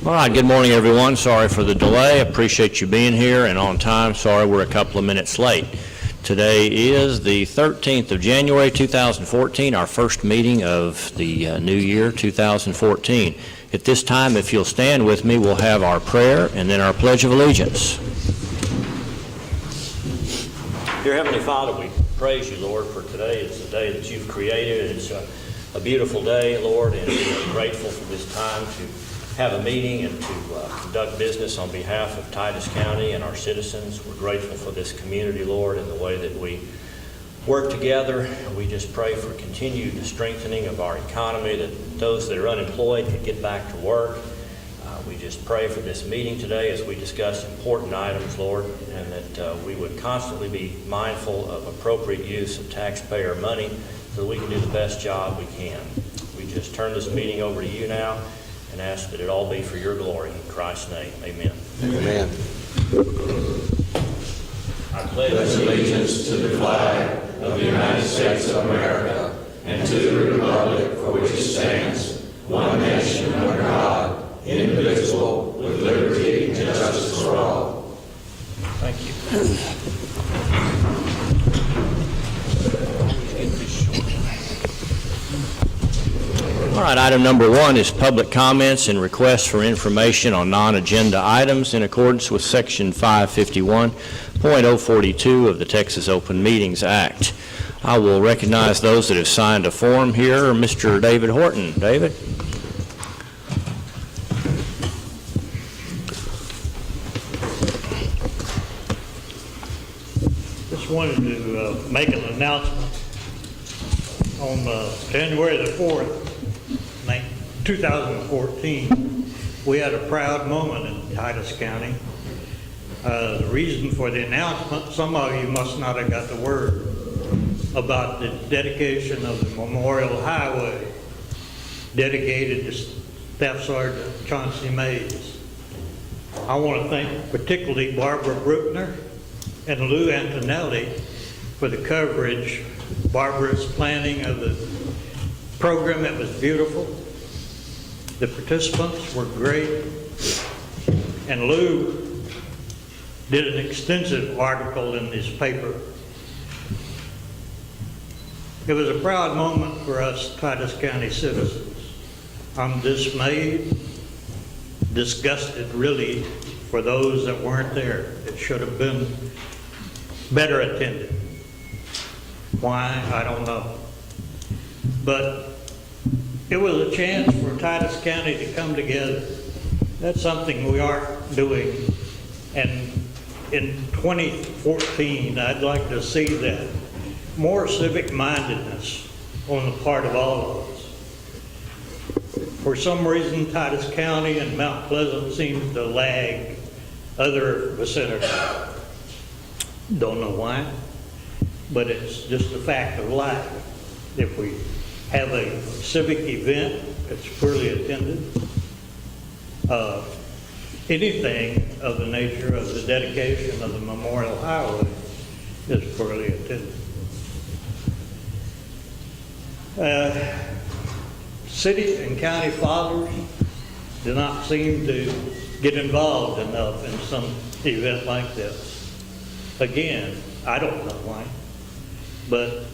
All right, good morning, everyone. Sorry for the delay. Appreciate you being here and on time. Sorry we're a couple of minutes late. Today is the 13th of January, 2014, our first meeting of the new year, 2014. At this time, if you'll stand with me, we'll have our prayer and then our Pledge of Allegiance. Dear Heavenly Father, we praise you, Lord, for today. It's the day that you've created. It's a beautiful day, Lord, and we're grateful for this time to have a meeting and to conduct business on behalf of Titus County and our citizens. We're grateful for this community, Lord, and the way that we work together. We just pray for continued strengthening of our economy, that those that are unemployed could get back to work. We just pray for this meeting today as we discuss important items, Lord, and that we would constantly be mindful of appropriate use of taxpayer money so that we can do the best job we can. We just turn this meeting over to you now and ask that it all be for your glory. In Christ's name, amen. Amen. I pledge allegiance to the flag of the United States of America and to the republic for which it stands, one nation under God, indivisible, with liberty and justice for all. Thank you. All right, item number one is public comments and requests for information on non-agenda items in accordance with Section 551.042 of the Texas Open Meetings Act. I will recognize those that have signed a form here. Mr. David Horton. David? Just wanted to make an announcement. On January the 4th, 2014, we had a proud moment in Titus County. The reason for the announcement, some of you must not have got the word about the dedication of the Memorial Highway dedicated to Staff Sergeant Chauncey Mays. I want to thank particularly Barbara Bruckner and Lou Antonelli for the coverage. Barbara's planning of the program, it was beautiful. The participants were great. And Lou did an extensive article in his paper. It was a proud moment for us Titus County citizens. I'm dismayed, disgusted really, for those that weren't there. It should have been better attended. Why, I don't know. But it was a chance for Titus County to come together. That's something we aren't doing. And in 2014, I'd like to see that. More civic mindedness on the part of all of us. For some reason, Titus County and Mount Pleasant seems to lag other vicinities. Don't know why, but it's just a fact of life. If we have a civic event that's poorly attended, anything of the nature of the dedication of the Memorial Highway is poorly attended. City and county fathers do not seem to get involved enough in some event like this. Again, I don't know why, but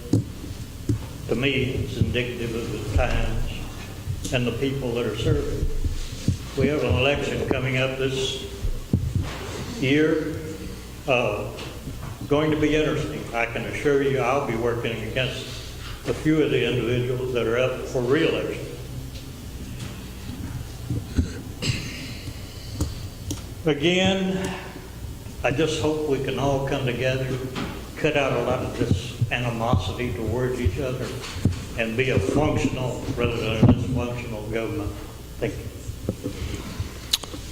to me it's indicative of the times and the people that are serving. We have an election coming up this year, going to be interesting. I can assure you I'll be working against a few of the individuals that are up for re-election. Again, I just hope we can all come together, cut out a lot of this animosity towards each other, and be a functional rather than a dysfunctional government. Thank you.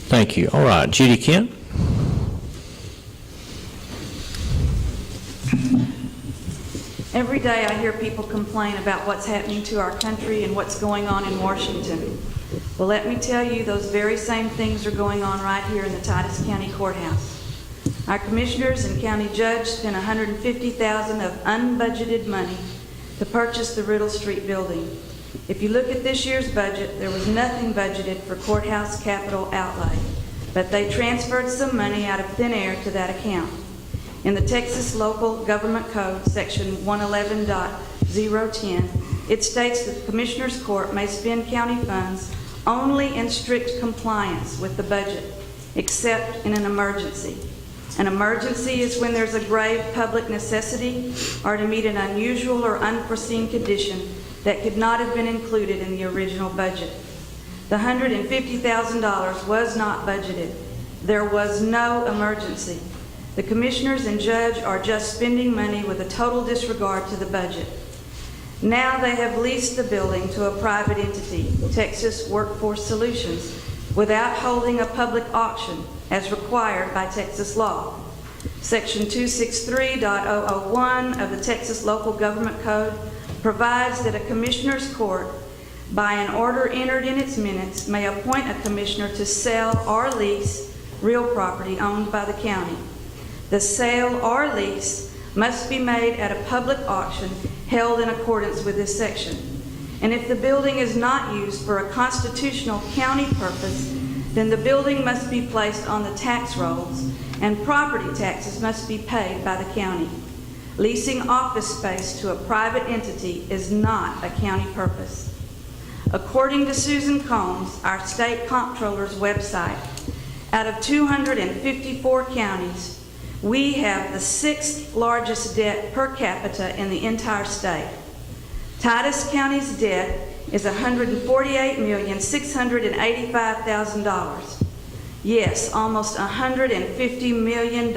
Thank you. All right, Judy Kent. Every day I hear people complain about what's happening to our country and what's going on in Washington. Well, let me tell you, those very same things are going on right here in the Titus County Courthouse. Our commissioners and county judge spent $150,000 of unbudgeted money to purchase the Riddle Street building. If you look at this year's budget, there was nothing budgeted for courthouse capital outlay, but they transferred some money out of thin air to that account. In the Texas Local Government Code, Section 111.010, it states that the Commissioners Court may spend county funds only in strict compliance with the budget, except in an emergency. An emergency is when there's a grave public necessity or to meet an unusual or unforeseen condition that could not have been included in the original budget. The $150,000 was not budgeted. There was no emergency. The commissioners and judge are just spending money with a total disregard to the budget. Now they have leased the building to a private entity, Texas Workforce Solutions, without holding a public auction as required by Texas law. Section 263.001 of the Texas Local Government Code provides that a commissioner's court, by an order entered in its minutes, may appoint a commissioner to sell or lease real property owned by the county. The sale or lease must be made at a public auction held in accordance with this section. And if the building is not used for a constitutional county purpose, then the building must be placed on the tax rolls and property taxes must be paid by the county. Leasing office space to a private entity is not a county purpose. According to Susan Combs, our state comptroller's website, out of 254 counties, we have the 6th largest debt per capita in the entire state. Titus County's debt is $148,685,000. Yes, almost $150 million.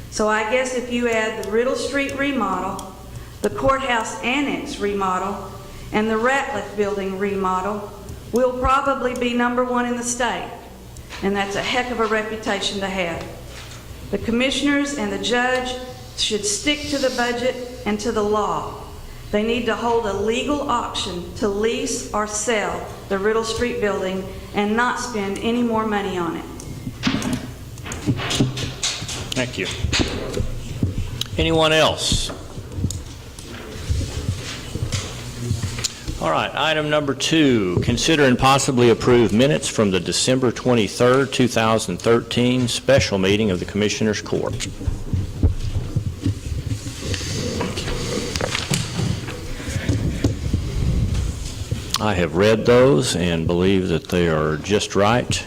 So I guess if you add the Riddle Street remodel, the courthouse annex remodel, and the Ratliff building remodel, we'll probably be #1 in the state. And that's a heck of a reputation to have. The commissioners and the judge should stick to the budget and to the law. They need to hold a legal auction to lease or sell the Riddle Street building and not spend any more money on it. Thank you. Anyone else? All right, item number 2, consider and possibly approve minutes from the December 23rd, 2013 special meeting of the Commissioners Court. I have read those and believe that they are just right.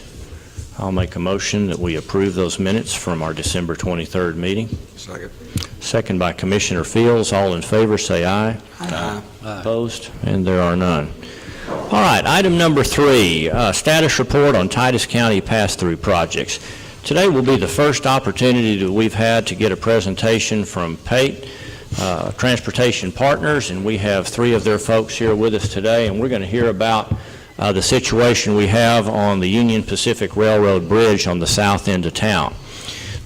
I'll make a motion that we approve those minutes from our December 23rd meeting. Second. Second by Commissioner Fields. All in favor say aye. Aye. Opposed? And there are none. All right, item number 3, status report on Titus County pass-through projects. Today will be the first opportunity that we've had to get a presentation from PATE Transportation Partners, and we have 3 of their folks here with us today, and we're going to hear about the situation we have on the Union Pacific Railroad Bridge on the south end of town.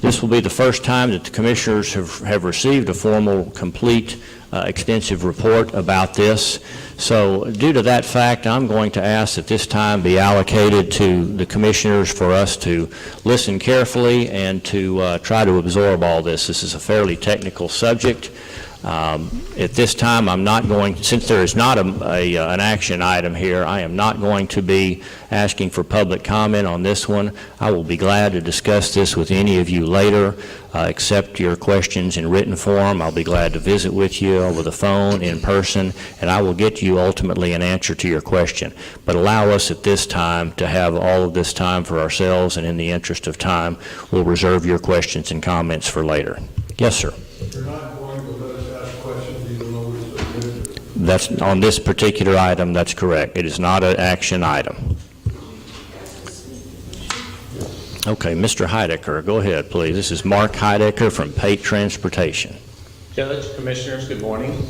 This will be the first time that the commissioners have received a formal, complete, extensive report about this. So due to that fact, I'm going to ask that this time be allocated to the commissioners for us to listen carefully and to try to absorb all this. This is a fairly technical subject. At this time, I'm not going, since there is not an action item here, I am not going to be asking for public comment on this one. I will be glad to discuss this with any of you later, accept your questions in written form. I'll be glad to visit with you over the phone, in person, and I will get you ultimately an answer to your question. But allow us at this time to have all of this time for ourselves, and in the interest of time, we'll reserve your questions and comments for later. Yes, sir. You're not going to let us ask questions even though we're submitted? That's on this particular item, that's correct. It is not an action item. Okay, Mr. Heidecker, go ahead, please. This is Mark Heidecker from PATE Transportation. Judge, Commissioners, good morning.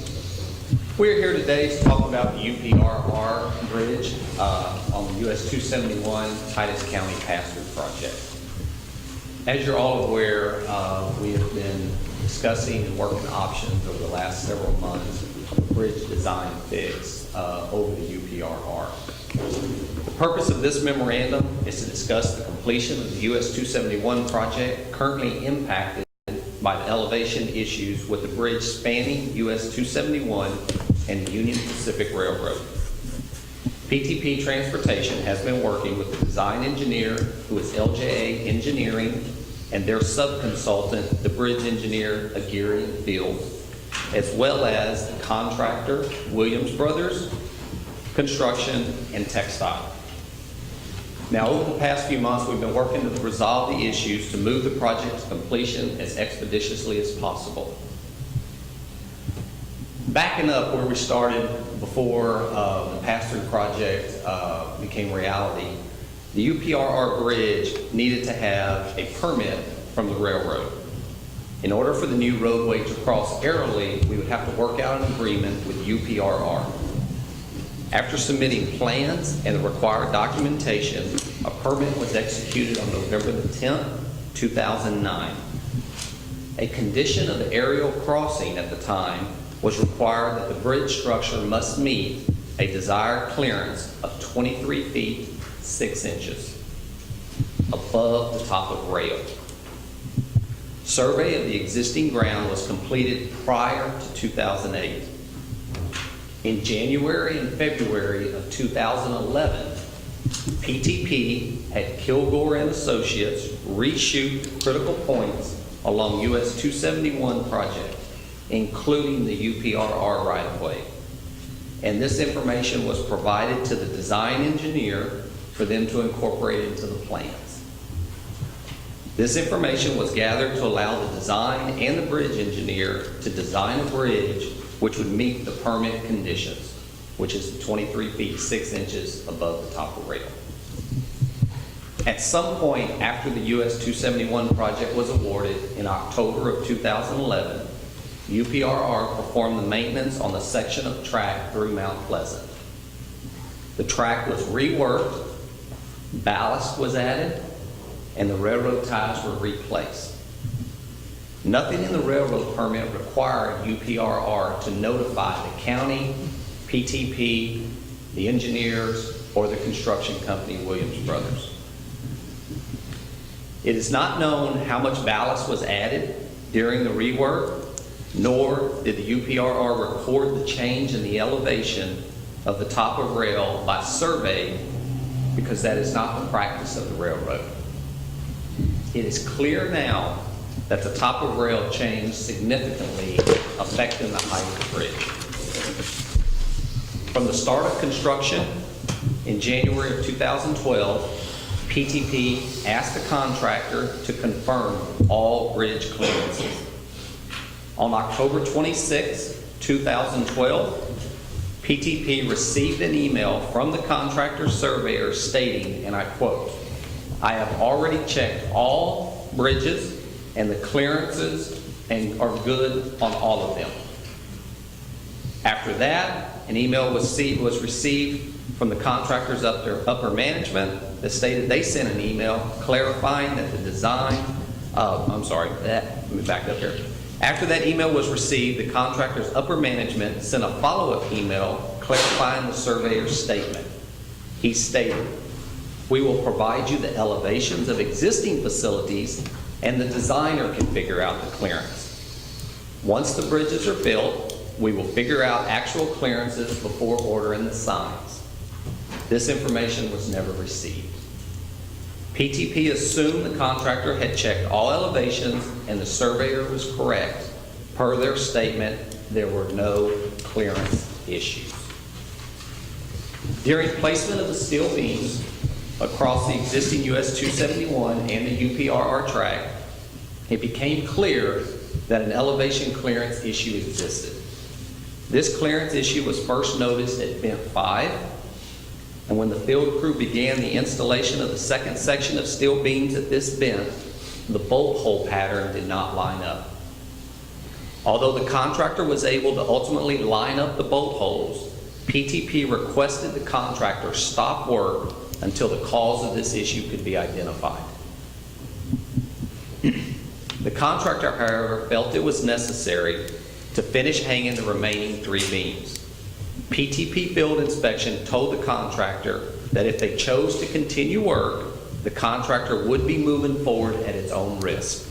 We're here today to talk about the UPRR Bridge on the US 271 Titus County pass-through project. As you're all aware, we have been discussing and working options over the last several months of a bridge design fix over the UPRR. The purpose of this memorandum is to discuss the completion of the US 271 project currently impacted by the elevation issues with the bridge spanning US 271 and the Union Pacific Railroad. PTP Transportation has been working with the design engineer, who is LJA Engineering, and their subconsultant, the bridge engineer, Aguirre and Fields, as well as the contractor, Williams Brothers, Construction, and Textile. Now, over the past few months, we've been working to resolve the issues to move the project to completion as expeditiously as possible. Backing up where we started before the pass-through project became reality, the UPRR bridge needed to have a permit from the railroad. In order for the new roadway to cross aerially, we would have to work out an agreement with UPRR. After submitting plans and the required documentation, a permit was executed on November the 10th, 2009. A condition of the aerial crossing at the time was required that the bridge structure must meet a desired clearance of 23 feet 6 inches above the top of rail. Survey of the existing ground was completed prior to 2008. In January and February of 2011, PTP had Kilgore and Associates reshoot critical points along US 271 project, including the UPRR right-of-way. And this information was provided to the design engineer for them to incorporate into the plans. This information was gathered to allow the design and the bridge engineer to design a bridge which would meet the permit conditions, which is 23 feet 6 inches above the top of rail. At some point after the US 271 project was awarded in October of 2011, UPRR performed the maintenance on the section of track through Mount Pleasant. The track was reworked, ballast was added, and the railroad ties were replaced. Nothing in the railroad permit required UPRR to notify the county, PTP, the engineers, or the construction company, Williams Brothers. It is not known how much ballast was added during the rework, nor did the UPRR record the change in the elevation of the top of rail by survey, because that is not the practice of the railroad. It is clear now that the top of rail changed significantly, affecting the height of the bridge. From the start of construction in January of 2012, PTP asked the contractor to confirm all bridge clearances. On October 26, 2012, PTP received an email from the contractor surveyor stating, and I quote, "I have already checked all bridges and the clearances and are good on all of them." After that, an email was received from the contractor's upper management that stated they sent an email clarifying that the design, let me back up here. After that email was received, the contractor's upper management sent a follow-up email clarifying the surveyor's statement. He stated, "We will provide you the elevations of existing facilities and the designer can figure out the clearance. Once the bridges are built, we will figure out actual clearances before ordering the signs." This information was never received. PTP assumed the contractor had checked all elevations and the surveyor was correct. Per their statement, there were no clearance issues. During placement of the steel beams across the existing US 271 and the UPRR track, it became clear that an elevation clearance issue existed. This clearance issue was first noticed at Bent 5, and when the field crew began the installation of the second section of steel beams at this bent, the bolt hole pattern did not line up. Although the contractor was able to ultimately line up the bolt holes, PTP requested the contractor stop work until the cause of this issue could be identified. The contractor, however, felt it was necessary to finish hanging the remaining 3 beams. PTP field inspection told the contractor that if they chose to continue work, the contractor would be moving forward at its own risk.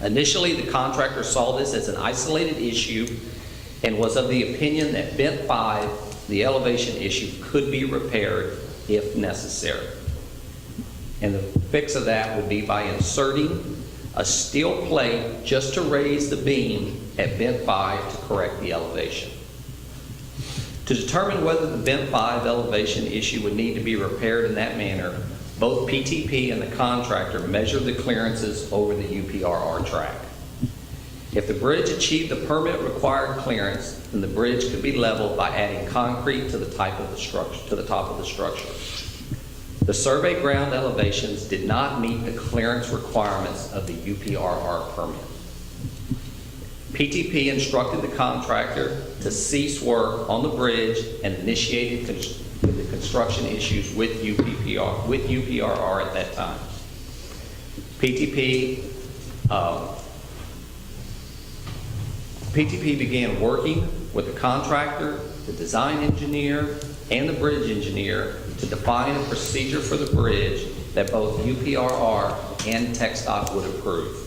Initially, the contractor saw this as an isolated issue and was of the opinion that Vent 5, the elevation issue, could be repaired if necessary. And the fix of that would be by inserting a steel plate just to raise the beam at Vent 5 to correct the elevation. To determine whether the Vent 5 elevation issue would need to be repaired in that manner, both PTP and the contractor measured the clearances over the UPRR track. If the bridge achieved the permit required clearance, then the bridge could be leveled by adding concrete to the top of the structure. The survey ground elevations did not meet the clearance requirements of the UPRR permit. PTP instructed the contractor to cease work on the bridge and initiated the construction issues with UPRR at that time. PTP began working with the contractor, the design engineer, and the bridge engineer to define a procedure for the bridge that both UPRR and TxDOT would approve.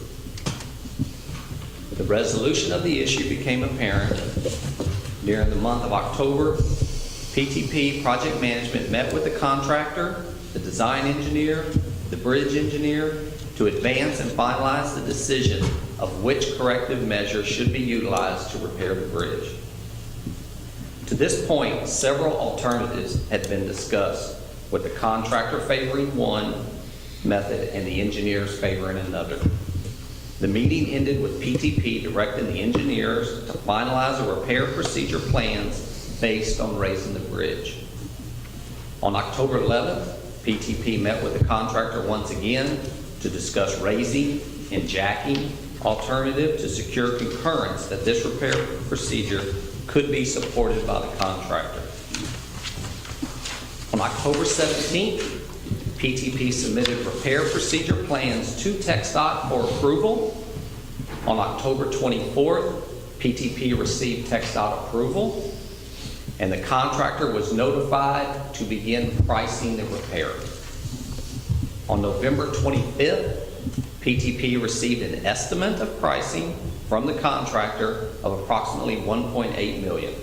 The resolution of the issue became apparent during the month of October. PTP project management met with the contractor, the design engineer, the bridge engineer to advance and finalize the decision of which corrective measures should be utilized to repair the bridge. To this point, several alternatives had been discussed, with the contractor favoring one method and the engineers favoring another. The meeting ended with PTP directing the engineers to finalize a repair procedure plans based on raising the bridge. On October 11th, PTP met with the contractor once again to discuss raising and jacking alternative to secure concurrence that this repair procedure could be supported by the contractor. On October 17th, PTP submitted repair procedure plans to TxDOT for approval. On October 24th, PTP received TxDOT approval, and the contractor was notified to begin pricing the repair. On November 25th, PTP received an estimate of pricing from the contractor of approximately $1.8 million.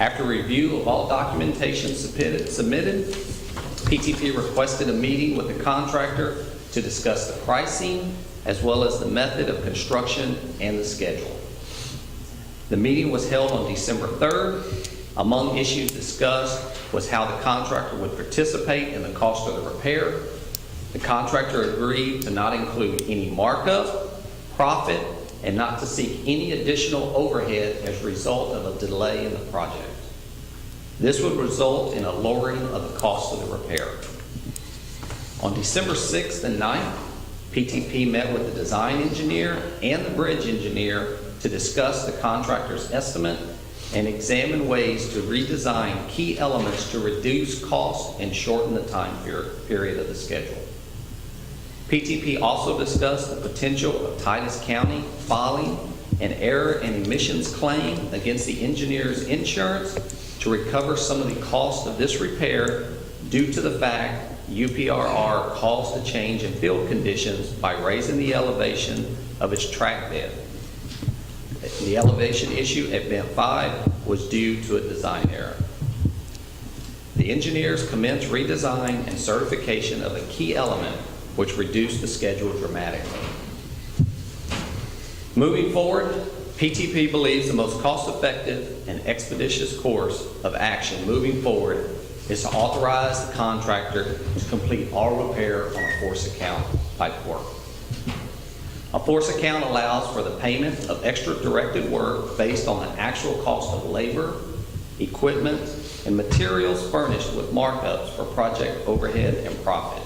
After review of all documentation submitted, PTP requested a meeting with the contractor to discuss the pricing as well as the method of construction and the schedule. The meeting was held on December 3rd. Among issues discussed was how the contractor would participate in the cost of the repair. The contractor agreed to not include any markup, profit, and not to seek any additional overhead as a result of a delay in the project. This would result in a lowering of the cost of the repair. On December 6th and 9th, PTP met with the design engineer and the bridge engineer to discuss the contractor's estimate and examine ways to redesign key elements to reduce costs and shorten the time period of the schedule. PTP also discussed the potential of Titus County filing an error and emissions claim against the engineer's insurance to recover some of the cost of this repair due to the fact UPRR caused a change in field conditions by raising the elevation of its track bed. The elevation issue at Vent 5 was due to a design error. The engineers commenced redesign and certification of a key element which reduced the schedule dramatically. Moving forward, PTP believes the most cost-effective and expeditious course of action moving forward is to authorize the contractor to complete all repair on a force account type work. A force account allows for the payment of extra directed work based on the actual cost of labor, equipment, and materials furnished with markups for project overhead and profit.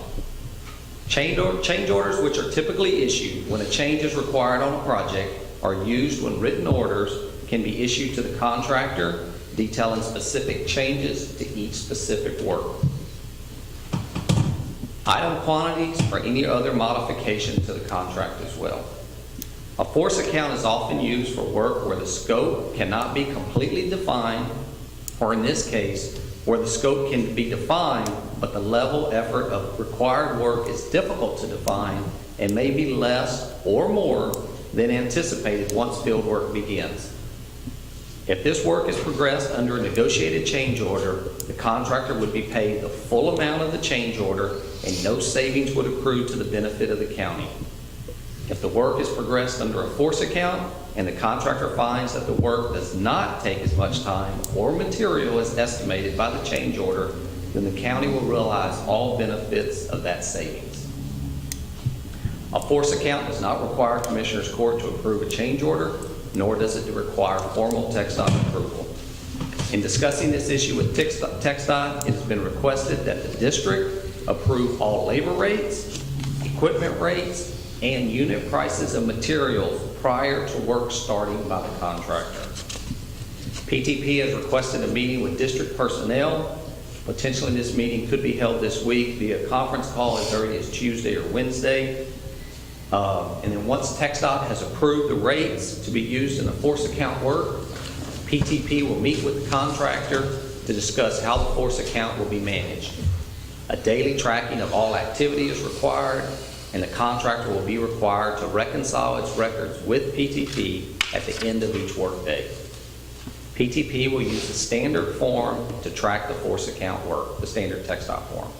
Change orders, which are typically issued when a change is required on a project, are used when written orders can be issued to the contractor detailing specific changes to each specific work. Item quantities or any other modification to the contract as well. A force account is often used for work where the scope cannot be completely defined, or in this case, where the scope can be defined, but the level effort of required work is difficult to define and may be less or more than anticipated once field work begins. If this work is progressed under a negotiated change order, the contractor would be paid the full amount of the change order and no savings would accrue to the benefit of the county. If the work is progressed under a force account and the contractor finds that the work does not take as much time or material as estimated by the change order, then the county will realize all benefits of that savings. A force account does not require Commissioners Court to approve a change order, nor does it require formal TxDOT approval. In discussing this issue with TxDOT, it has been requested that the district approve all labor rates, equipment rates, and unit prices of materials prior to work starting by the contractor. PTP has requested a meeting with district personnel. Potentially this meeting could be held this week via conference call as early as Tuesday or Wednesday. And then once TxDOT has approved the rates to be used in the force account work, PTP will meet with the contractor to discuss how the force account will be managed. A daily tracking of all activity is required, and the contractor will be required to reconcile its records with PTP at the end of each workday. PTP will use the standard form to track the force account work, the standard TxDOT form.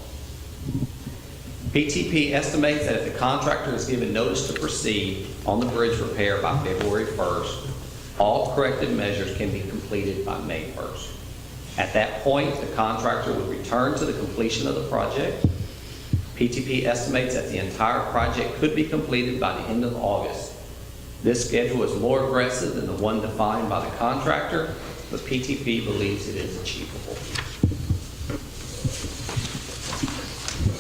PTP estimates that if the contractor is given notice to proceed on the bridge repair by February 1st, all corrective measures can be completed by May 1st. At that point, the contractor would return to the completion of the project. PTP estimates that the entire project could be completed by the end of August. This schedule is more aggressive than the one defined by the contractor, but PTP believes it is achievable.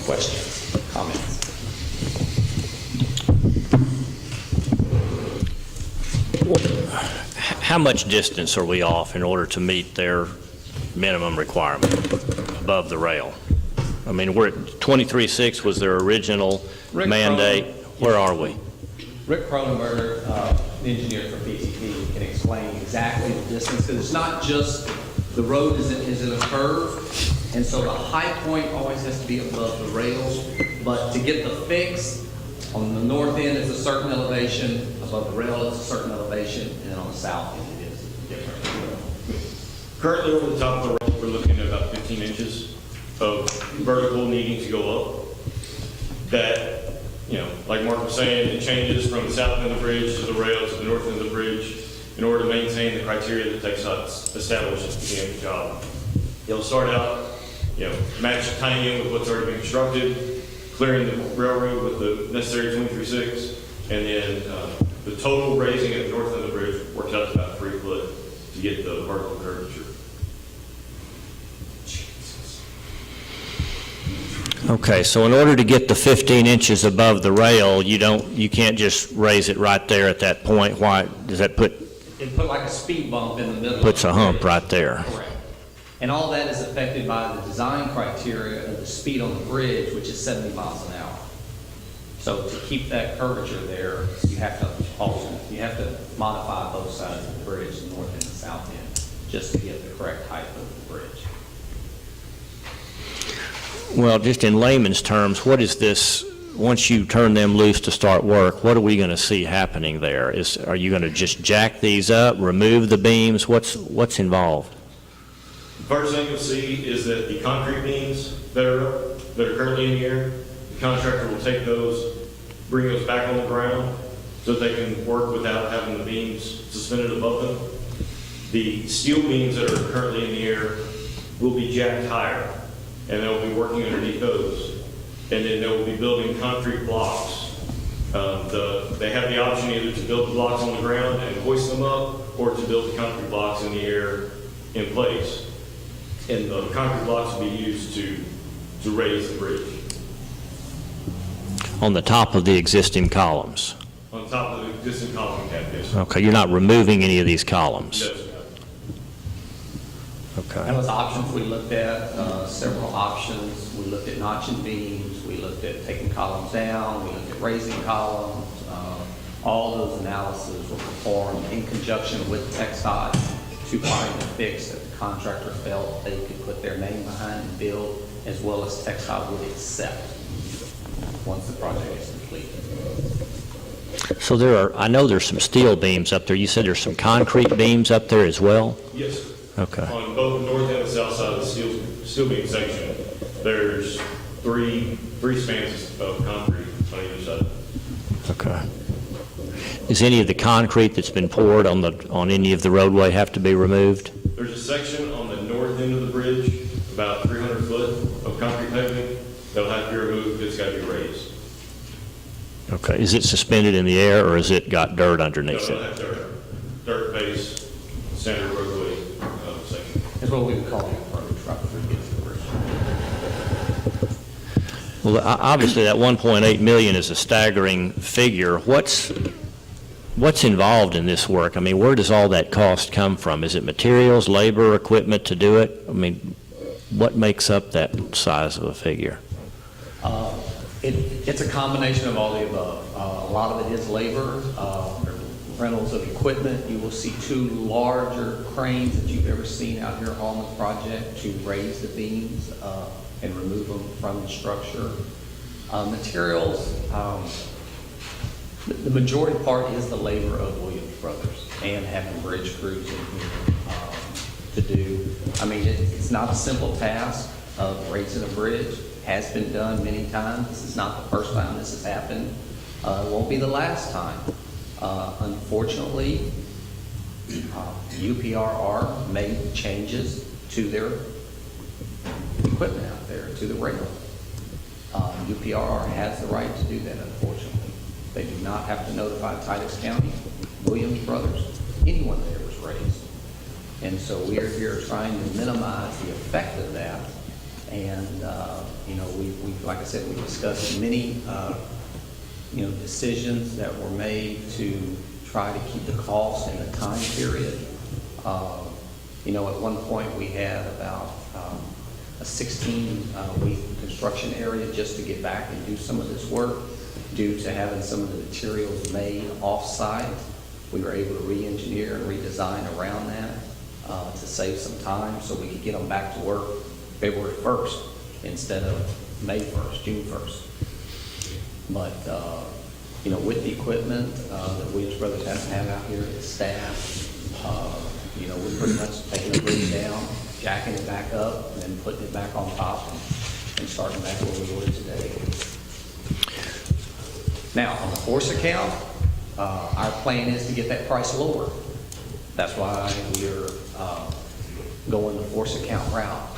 Questions, comments? How much distance are we off in order to meet their minimum requirement above the rail? I mean, we're at 23.6 was their original mandate. Where are we? Rick Cronenberger, the engineer for PTP, can explain exactly the distance, because it's not just the road is in a curve, and so the high point always has to be above the rails, but to get the fix, on the north end it's a certain elevation, above the rail it's a certain elevation, and then on the south end it is different. Currently over the top of the rail, we're looking at about 15 inches of vertical needing to go up. That, you know, like Mark was saying, it changes from the south end of the bridge to the rail to the north end of the bridge in order to maintain the criteria that TxDOT established at the beginning of the job. It'll start out, you know, match tying in with what's already been constructed, clearing the railroad with the necessary 23.6, and then the total raising at the north end of the bridge works out to about 3 foot to get the vertical curvature. Okay, so in order to get the 15 inches above the rail, you can't just raise it right there at that point. Why does that It put like a speed bump in the middle. puts a hump right there? Correct. And all that is affected by the design criteria of the speed on the bridge, which is 70 miles an hour. So to keep that curvature there, you have to modify both sides of the bridge, the north and the south end, just to get the correct height of the bridge. Well, just in layman's terms, what is this, once you turn them loose to start work, what are we going to see happening there? Are you going to just jack these up, remove the beams? What's involved? The first thing you'll see is that the concrete beams that are currently in the air, the contractor will take those, bring those back on the ground so that they can work without having the beams suspended above them. The steel beams that are currently in the air will be jacked higher, and they'll be working underneath those. And then they'll be building concrete blocks. They have the option either to build the blocks on the ground and hoist them up, or to build the concrete blocks in the air in place. And the concrete blocks will be used to raise the bridge. On the top of the existing columns? On top of the existing column cap, yes. Okay, you're not removing any of these columns? Yes. Okay. That was options we looked at, several options. We looked at notching beams, we looked at taking columns down, we looked at raising columns. All those analyses were performed in conjunction with TxDOT to find the fix that the contractor felt they could put their name behind and build, as well as TxDOT would accept once the project is completed. So I know there's some steel beams up there. You said there's some concrete beams up there as well? Yes. Okay. On both the north and the south side of the steel beam section, there's three spans of concrete on either side. Okay. Is any of the concrete that's been poured on any of the roadway have to be removed? There's a section on the north end of the bridge, about 300 foot of concrete pavement, that'll have to be removed. It's got to be raised. Okay. Is it suspended in the air, or has it got dirt underneath No, it? it'll have dirt base, standard roadway section. That's what we would call the approach right before you get to the bridge. Well, obviously, that 1.8 million is a staggering figure. What's involved in this work? I mean, where does all that cost come from? Is it materials, labor, equipment to do it? I mean, what makes up that size of a figure? It's a combination of all the above. A lot of it is labor, rentals of equipment. You will see two larger cranes that you've ever seen out here on the project to raise the beams and remove them from the structure. Materials, the majority part is the labor of Williams Brothers and having bridge crews in here to do. I mean, it's not a simple task of raising a bridge. Has been done many times. This is not the first time this has happened. It won't be the last time. Unfortunately, UPRR made changes to their equipment out there, to the rail. UPRR has the right to do that, unfortunately. They do not have to notify Titus County, Williams Brothers, anyone that it was raised. And so we are here trying to minimize the effect of that. And, you know, we like I said, we discussed many, you know, decisions that were made to try to keep the cost and the time period. You know, at one point we had about a 16-week construction area just to get back and do some of this work. Due to having some of the materials made off-site, we were able to re-engineer and redesign around that to save some time so we could get them back to work February 1st instead of May 1st, June 1st. But, you know, with the equipment that Williams Brothers has to have out here, the staff, you know, we're pretty much taking the bridge down, jacking it back up, and then putting it back on top and starting back where we were today. Now, on the force account, our plan is to get that price lower. That's why we're going the force account route.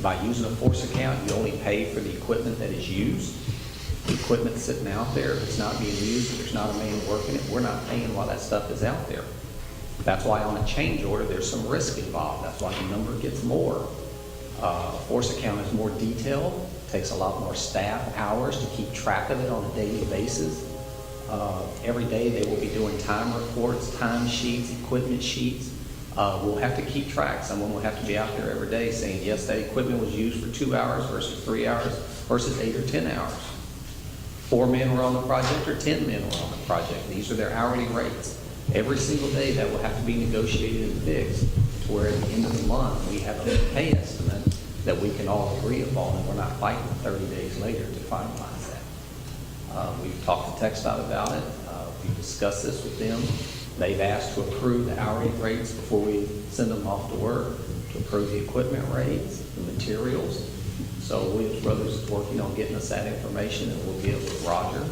By using a force account, you only pay for the equipment that is used. The equipment sitting out there, if it's not being used, if there's not a man working it, we're not paying while that stuff is out there. That's why on a change order, there's some risk involved. That's why the number gets more. Force account is more detailed, takes a lot more staff hours to keep track of it on a daily basis. Every day they will be doing time reports, time sheets, equipment sheets. We'll have to keep track. Someone will have to be out there every day saying, yes, that equipment was used for 2 hours versus 3 hours versus 8 or 10 hours. 4 men were on the project or 10 men were on the project. These are their hourly rates. Every single day that will have to be negotiated and fixed to where at the end of the month we have a pay estimate that we can all agree upon and we're not fighting 30 days later to finalize that. We've talked to TxDOT about it. We've discussed this with them. They've asked to approve the hourly rates before we send them off to work, to approve the equipment rates, the materials. So Williams Brothers is working on getting us that information, and we'll be able to Roger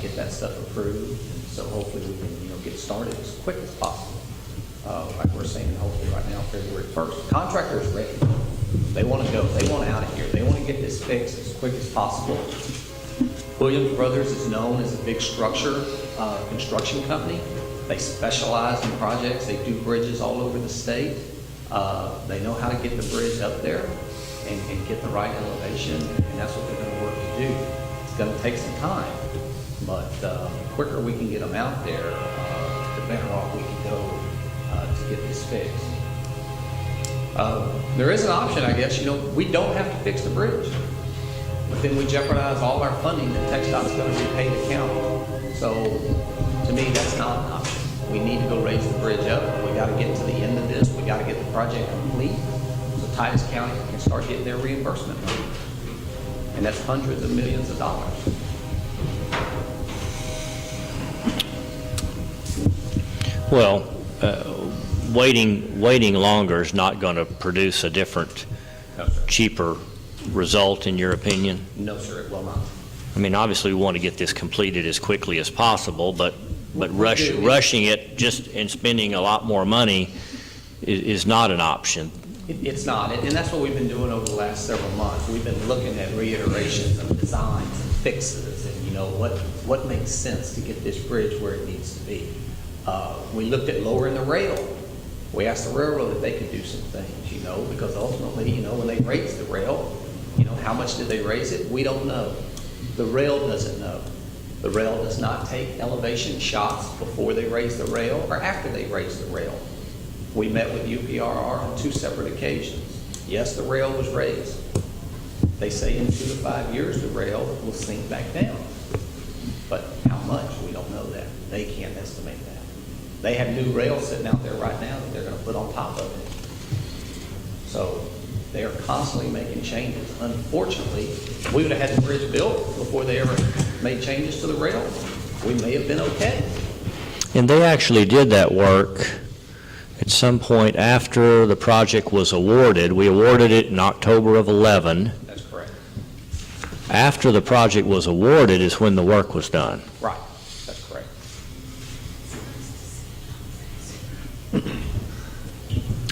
get that stuff approved. And so hopefully we can, you know, get started as quick as possible. Like we're saying, hopefully right now, February 1st. Contractor is ready. They want to go. They want out of here. They want to get this fixed as quick as possible. Williams Brothers is known as a big structure construction company. They specialize in projects. They do bridges all over the state. They know how to get the bridge up there and get the right elevation, and that's what they're going to work to do. It's going to take some time, but the quicker we can get them out there, the better off we can go to get this fixed. There is an option, I guess. You know, we don't have to fix the bridge, but then we jeopardize all our funding that TxDOT's going to repay the county. So, to me, that's not an option. We need to go raise the bridge up. We got to get to the end of this. We got to get the project complete so Titus County can start getting their reimbursement money. And that's hundreds of millions of dollars. Well, waiting longer is not going to produce a different, No, sir. cheaper result, in your opinion? No, sir, it will not. I mean, obviously, we want to get this completed as quickly as possible, but We do. rushing it just and spending a lot more money is not an option. It's not, and that's what we've been doing over the last several months. We've been looking at reiterations of designs and fixes, and what makes sense to get this bridge where it needs to be. We looked at lowering the rail. We asked the railroad if they could do some things, because ultimately, when they raised the rail, how much did they raise it? We don't know. The rail doesn't know. The rail does not take elevation shots before they raise the rail or after they raise the rail. We met with UPRR on 2 separate occasions. Yes, the rail was raised. They say in 2 to 5 years, the rail will sink back down. But how much? We don't know that. They can't estimate that. They have new rail sitting out there right now that they're going to put on top of it. So they are constantly making changes. Unfortunately, we would have had the bridge built before they ever made changes to the rail. We may have been okay. And they actually did that work at some point after the project was awarded. We awarded it in October of 11. That's correct. After the project was awarded is when the work was done. Right. That's correct.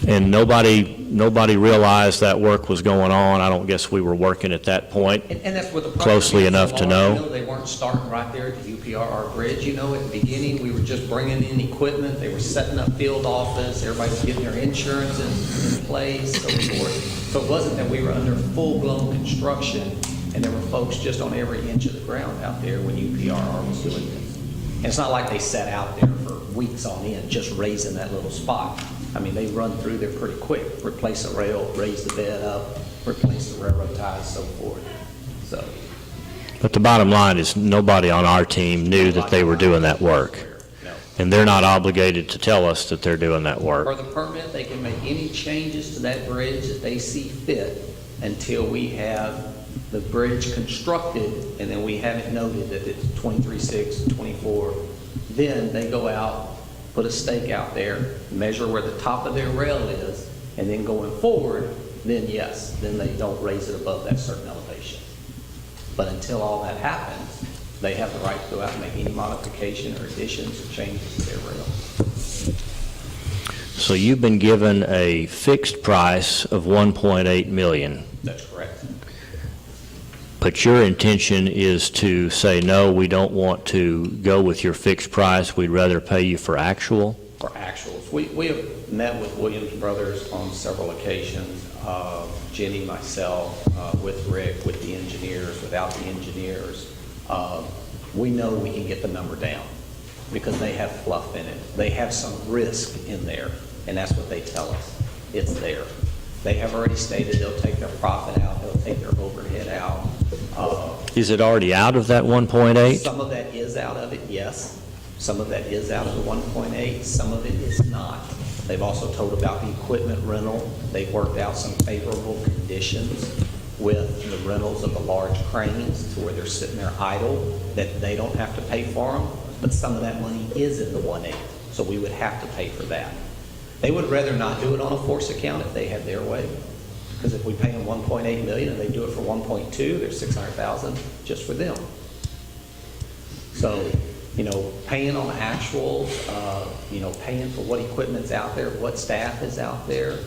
And nobody realized that work was going on. I don't guess we were working at that point. And that's what the project Closely is enough to so know. long. They weren't starting right there at the UPRR bridge. At the beginning, we were just bringing in equipment. They were setting up field office. Everybody was getting their insurance in place, so forth. So it wasn't that we were under full-blown construction and there were folks just on every inch of the ground out there when UPRR was doing this. And it's not like they sat out there for weeks on end just raising that little spot. I mean, they run through there pretty quick, replace the rail, raise the bed up, replace the railroad ties, so forth. So, But the bottom line is nobody on our team knew that they were doing that work. no. And they're not obligated to tell us that they're doing that For work. the permit, they can make any changes to that bridge that they see fit until we have the bridge constructed, and then we have it noted that it's 23/6, 24. Then they go out, put a stake out there, measure where the top of their rail is, and then going forward, then yes, then they don't raise it above that certain elevation. But until all that happens, they have the right to go out and make any modification or additions or changes to their rail. So you've been given a fixed price of $1.8 million. That's correct. But your intention is to say, no, we don't want to go with your fixed price, we'd rather pay you for actual? For actuals. We have met with Williams Brothers on several occasions, Jenny, myself, with Rick, with the engineers, without the engineers. We know we can get the number down because they have fluff in it. They have some risk in there, and that's what they tell us. It's there. They have already stated they'll take their profit out, they'll take their overhead out. Is it already out of that 1.8? Some of that is out of it, yes. Some of that is out of the 1.8, some of it is not. They've also told about the equipment rental. They've worked out some favorable conditions with the rentals of the large cranes to where they're sitting there idle, that they don't have to pay for them, but some of that money is in the 1.8, so we would have to pay for that. They would rather not do it on a force account if they had their way. Because if we pay them $1.8 million and they do it for 1.2, there's $600,000 just for them. So, paying on actuals, paying for what equipment's out there, what staff is out there,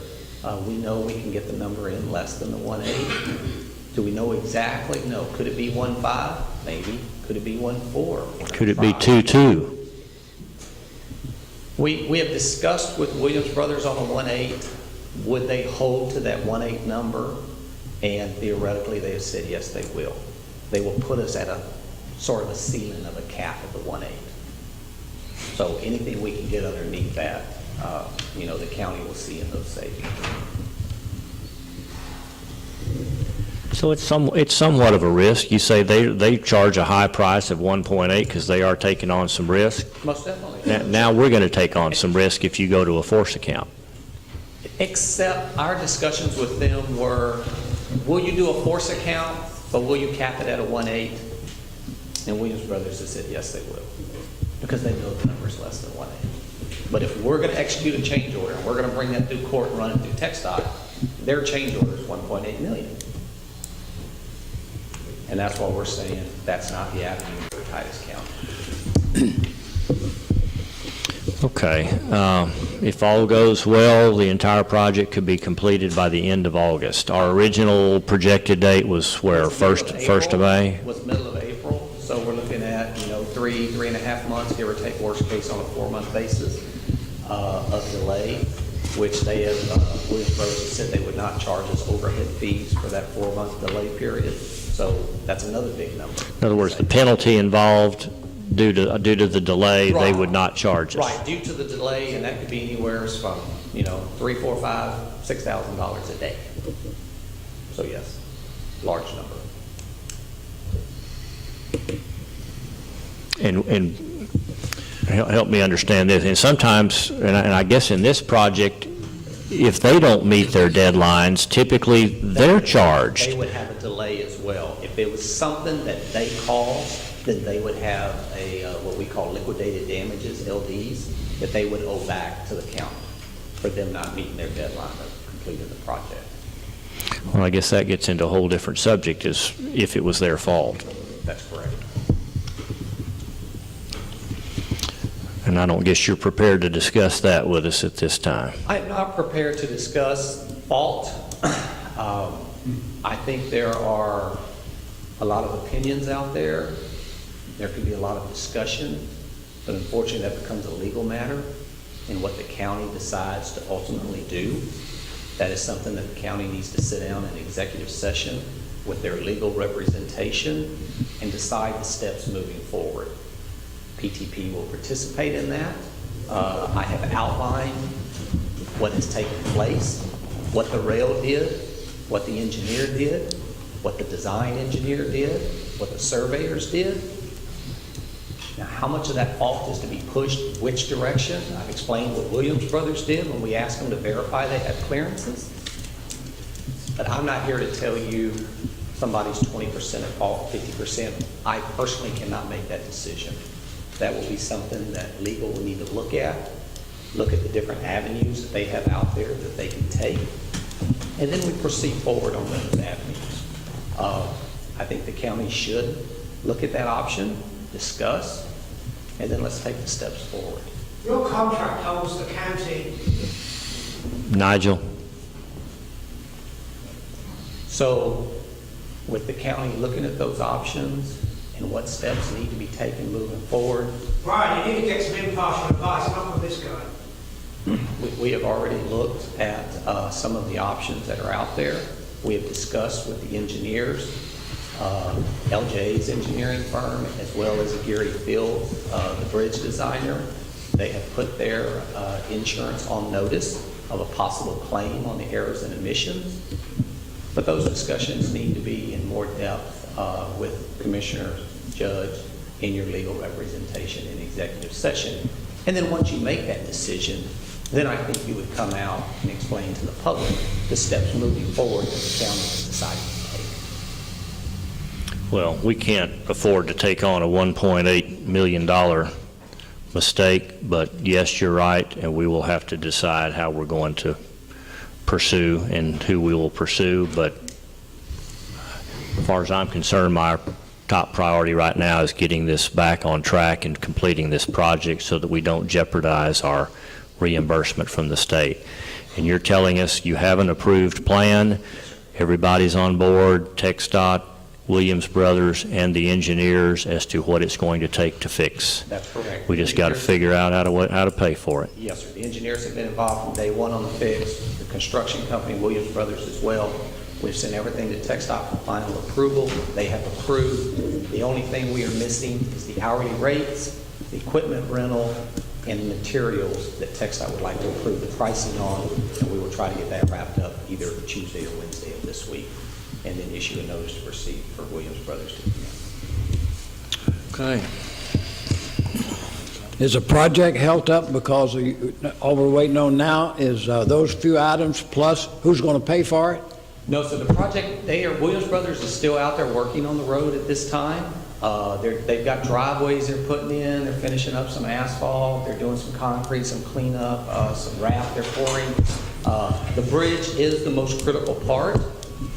we know we can get the number in less than the 1.8. Do we know exactly? No. Could it be 1.5? Maybe. Could it be 1.4? Could it be 2.2? We have discussed with Williams Brothers on a 1.8, would they hold to that 1.8 number? And theoretically, they have said, yes, they will. They will put us at a sort of a ceiling of a cap of the 1.8. So anything we can get underneath that, the county will see in those savings. So it's somewhat of a risk. You say they charge a high price of 1.8 because they are taking on some risk. Most definitely. Now we're going to take on some risk if you go to a force account. Except our discussions with them were, will you do a force account, but will you cap it at a 1.8? And Williams Brothers has said, yes, they will, because they know the number's less than 1.8. But if we're going to execute a change order, and we're going to bring that through court and run it through TxDOT, their change order is $1.8 million. And that's why we're saying that's not the avenue for Titus County. Okay. If all goes well, the entire project could be completed by the end of August. Our original projected date was where, first of May? Was middle of April, so we're looking at, 3.5 months, give or take, worst case on a 4-month basis of delay, which they have, Williams Brothers said they would not charge us overhead fees for that 4-month delay period. So that's another big number. In other words, the penalty involved due to the delay, they would not charge us. Right, due to the delay, and that could be anywhere from, $3,000, $4,000, $5,000, $6,000 a day. So yes, large number. And help me understand this. And sometimes, and I guess in this project, if they don't meet their deadlines, typically they're charged. They would have a delay as well. If it was something that they caused, then they would have a what we call liquidated damages, LDs, that they would owe back to the county for them not meeting their deadline of completing the project. Well, I guess that gets into a whole different subject, is if it was their fault. That's correct. And I don't guess you're prepared to discuss that with us at this time. I am not prepared to discuss fault. I think there are a lot of opinions out there. There could be a lot of discussion, but unfortunately that becomes a legal matter, and what the county decides to ultimately do, that is something that the county needs to sit down in executive session with their legal representation and decide the steps moving forward. PTP will participate in that. I have outlined what has taken place, what the rail did, what the engineer did, what the design engineer did, what the surveyors did. Now, how much of that fault is to be pushed which direction? I've explained what Williams Brothers did when we asked them to verify they had clearances. But I'm not here to tell you somebody's 20% at fault, 50%. I personally cannot make that decision. That will be something that legal will need to look at the different avenues that they have out there that they can take, and then we proceed forward on those avenues. I think the county should look at that option, discuss, and then let's take the steps forward. Your contract holds the county. Nigel? So with the county looking at those options and what steps need to be taken moving forward, Brian, you need to get some impartial advice, not from this guy. we have already looked at some of the options that are out there. We have discussed with the engineers, LJ's engineering firm, as well as Gary Field, the bridge designer. They have put their insurance on notice of a possible claim on the errors and omissions. But those discussions need to be in more depth with Commissioner, Judge, in your legal representation in executive session. And then once you make that decision, then I think you would come out and explain to the public the steps moving forward that the county has decided to take. Well, we can't afford to take on a $1.8 million mistake, but yes, you're right, and we will have to decide how we're going to pursue and who we will pursue. But as far as I'm concerned, my top priority right now is getting this back on track and completing this project so that we don't jeopardize our reimbursement from the state. And you're telling us you have an approved plan, everybody's on board, TxDOT, Williams Brothers, and the engineers as to what it's going to take to fix. That's correct. We just got to figure out how to pay for it. Yes, sir. The engineers have been involved from day one on the fix. The construction company, Williams Brothers, as well. We've sent everything to TxDOT for final approval. They have approved. The only thing we are missing is the hourly rates, the equipment rental, and the materials that TxDOT would like to approve the pricing on, and we will try to get that wrapped up either Tuesday or Wednesday of this week, and then issue a notice to proceed for Williams Brothers to begin. Okay. Is the project held up because all we're waiting on now is those few items plus who's going to pay for it? No, so the project, Williams Brothers is still out there working on the road at this time. They've got driveways they're putting in, they're finishing up some asphalt, they're doing some concrete, some cleanup, some raft they're pouring. The bridge is the most critical part,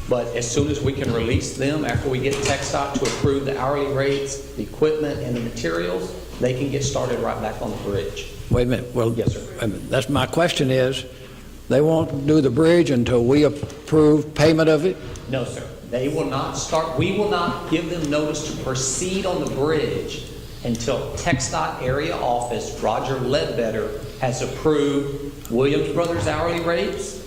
but as soon as we can release them, after we get TxDOT to approve the hourly rates, the equipment, and the materials, they can get started right back on the bridge. Wait a minute. Well, Yes, sir. wait a minute. That's my question is, they won't do the bridge until we approve payment of it? No, sir. They will not start, we will not give them notice to proceed on the bridge until TxDOT area office, Roger Ledbetter, has approved Williams Brothers hourly rates,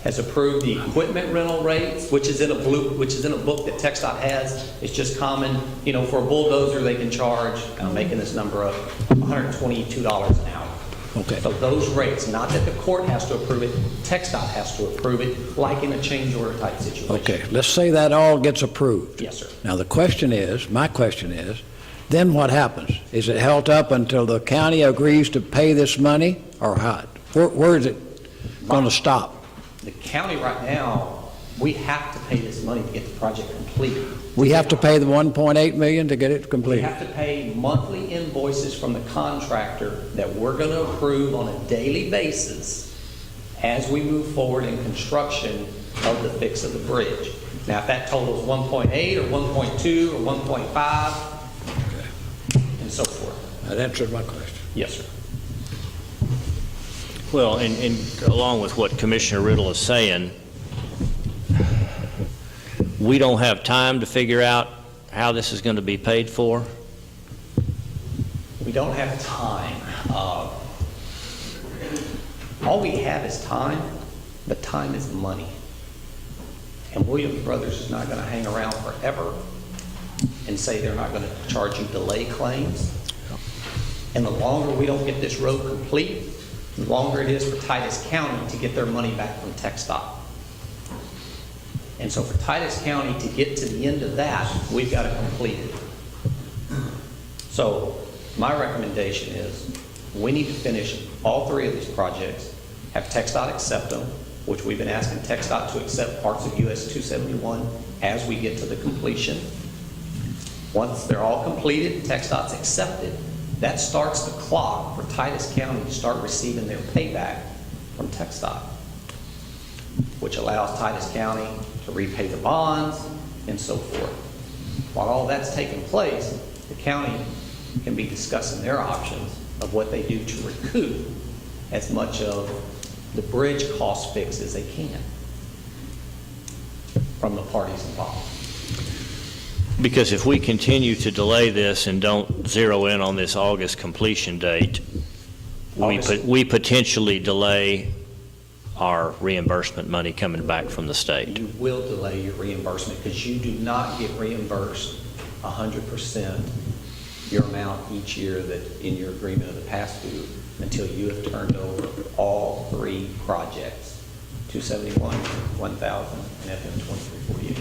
has approved the equipment rental rates, which is in a book that TxDOT has. It's just common, you know, for a bulldozer, they can charge, I'm making this number up, $122 an hour. Okay. So those rates, not that the court has to approve it, TxDOT has to approve it, like in a change order type situation. Okay, let's say that all gets approved. Yes, sir. Now, my question is, then what happens? Is it held up until the county agrees to pay this money, or how? Where is it going to stop? The county right now, we have to pay this money to get the project completed. We have to pay the 1.8 million to get it We completed? have to pay monthly invoices from the contractor that we're going to approve on a daily basis as we move forward in construction of the fix of the bridge. Now, if that totals 1.8 or 1.2 or 1.5 and so forth. That answered my question. Yes, sir. Well, and along with what Commissioner Riddle is saying, we don't have time to figure out how this is going to be paid for. We don't have time. All we have is time, but time is money. And Williams Brothers is not going to hang around forever and say they're not going to charge you delay claims. And the longer we don't get this road complete, the longer it is for Titus County to get their money back from TxDOT. And so for Titus County to get to the end of that, we've got to complete it. So my recommendation is we need to finish all three of these projects, have TxDOT accept them, which we've been asking TxDOT to accept parts of US 271 as we get to the completion. Once they're all completed, TxDOT's accepted, that starts the clock for Titus County to start receiving their payback from TxDOT, which allows Titus County to repay the bonds and so forth. While all that's taking place, the county can be discussing their options of what they do to recoup as much of the bridge cost fix as they can from the parties involved. Because if we continue to delay this and don't zero in on this August completion date, we potentially delay our reimbursement money coming back from the state. You will delay your reimbursement because you do not get reimbursed 100% your amount each year that in your agreement of the pass-through until you have turned over all three projects, 271, 1000, and FM 2348.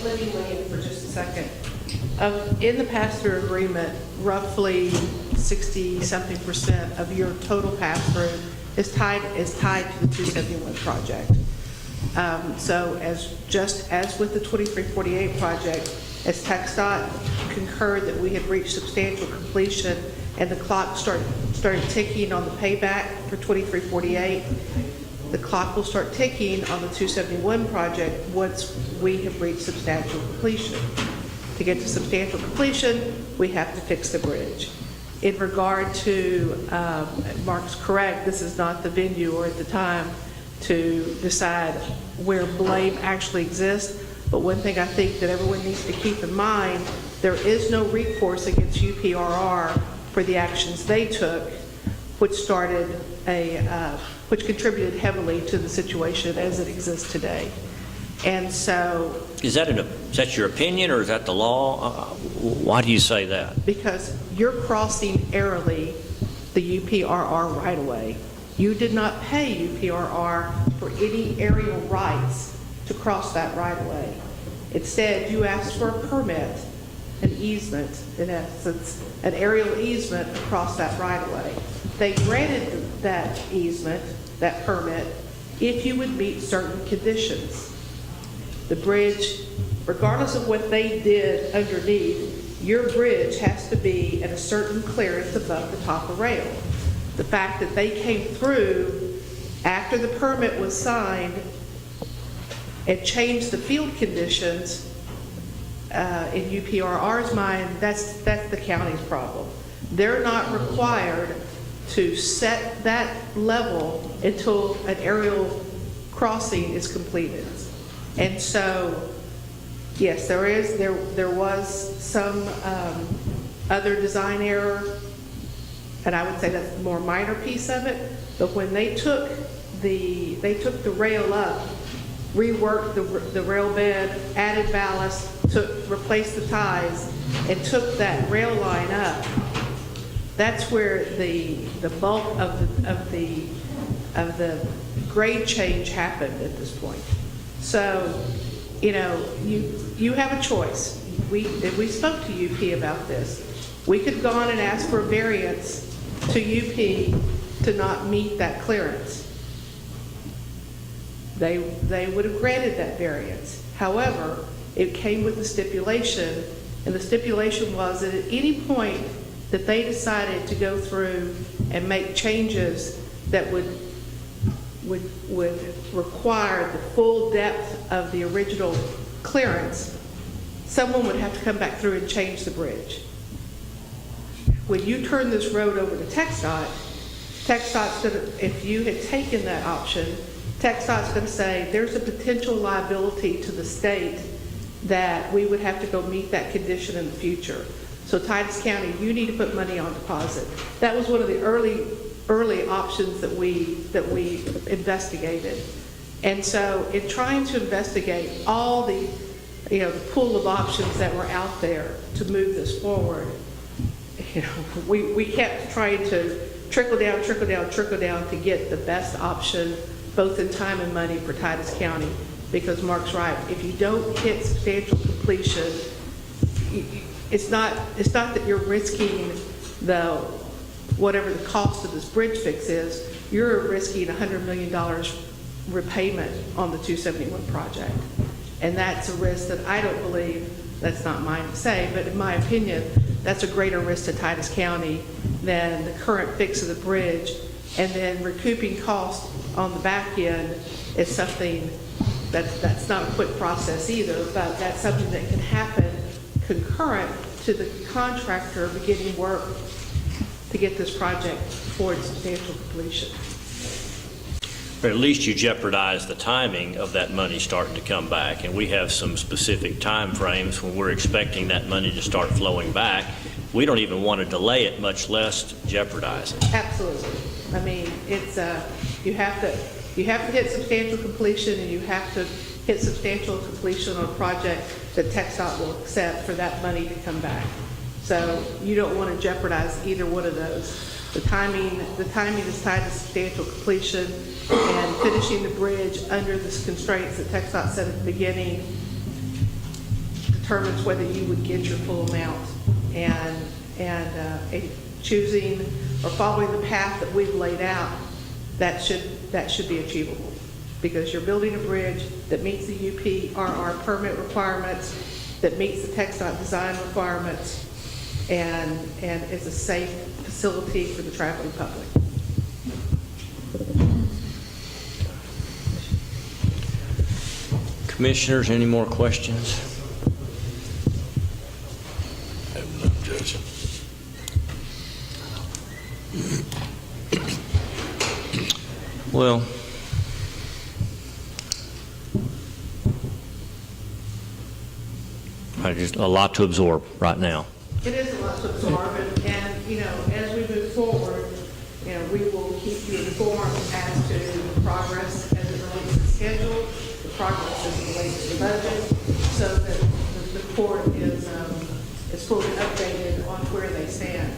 Let me weigh in for just a second. In the pass-through agreement, roughly 60-something% of your total pass-through is tied to the 271 project. So just as with the 2348 project, as TxDOT concurred that we had reached substantial completion and the clock started ticking on the payback for 2348, the clock will start ticking on the 271 project once we have reached substantial completion. To get to substantial completion, we have to fix the bridge. In regard to, Mark's correct, this is not the venue or at the time to decide where blame actually exists. But one thing I think that everyone needs to keep in mind, there is no recourse against UPRR for the actions they took, which contributed heavily to the situation as it exists today. And so... Is that your opinion, or is that the law? Why do you say that? Because you're crossing airily the UPRR right-of-way. You did not pay UPRR for any aerial rights to cross that right-of-way. Instead, you asked for a permit, an easement, in essence, an aerial easement across that right-of-way. They granted that easement, that permit, if you would meet certain conditions. The bridge, regardless of what they did underneath, your bridge has to be at a certain clearance above the top of rail. The fact that they came through after the permit was signed and changed the field conditions in UPRR's mind, that's the county's problem. They're not required to set that level until an aerial crossing is completed. And so, yes, there was some other design error, and I would say that's the more minor piece of it. But when they took the rail up, reworked the rail bed, added ballast, replaced the ties, and took that rail line up, that's where the bulk of the grade change happened at this point. So, you know, you have a choice. We spoke to UP about this. We could have gone and asked for a variance to UP to not meet that clearance. They would have granted that variance. However, it came with a stipulation, and the stipulation was that at any point that they decided to go through and make changes that would require the full depth of the original clearance, someone would have to come back through and change the bridge. When you turn this road over to TxDOT's gonna, if you had taken that option, TxDOT's gonna say, there's a potential liability to the state that we would have to go meet that condition in the future. So Titus County, you need to put money on deposit. That was one of the early options that we investigated. And so in trying to investigate all the, you know, the pool of options that were out there to move this forward, you know, we kept trying to trickle down to get the best option, both in time and money for Titus County. Because Mark's right, if you don't hit substantial completion, it's not that you're risking whatever the cost of this bridge fix is, you're risking $100 million repayment on the 271 project. And that's a risk that I don't believe, that's not mine to say, but in my opinion, that's a greater risk to Titus County than the current fix of the bridge. And then recouping costs on the back end is something that's not a quick process either, but that's something that can happen concurrent to the contractor beginning work to get this project towards substantial completion. But at least you jeopardize the timing of that money starting to come back. And we have some specific time frames when we're expecting that money to start flowing back. We don't even want to delay it, much less jeopardize it. Absolutely. I mean, it's you have to hit substantial completion, and you have to hit substantial completion on a project that TxDOT will accept for that money to come back. So you don't want to jeopardize either one of those. The timing is tied to substantial completion, and finishing the bridge under the constraints that TxDOT said at the beginning determines whether you would get your full amount. And choosing or following the path that we've laid out, that should be achievable, because you're building a bridge that meets the UPRR permit requirements, that meets the TxDOT design requirements, and is a safe facility for the traveling public. Commissioners, any more questions? Judge. Well, just a lot to absorb right now. It is a lot to absorb, and you know, as we move forward, you know, we will keep you informed as to the progress as it relates to the schedule, the progress as it relates to the budget, so that the court is fully updated on where they stand.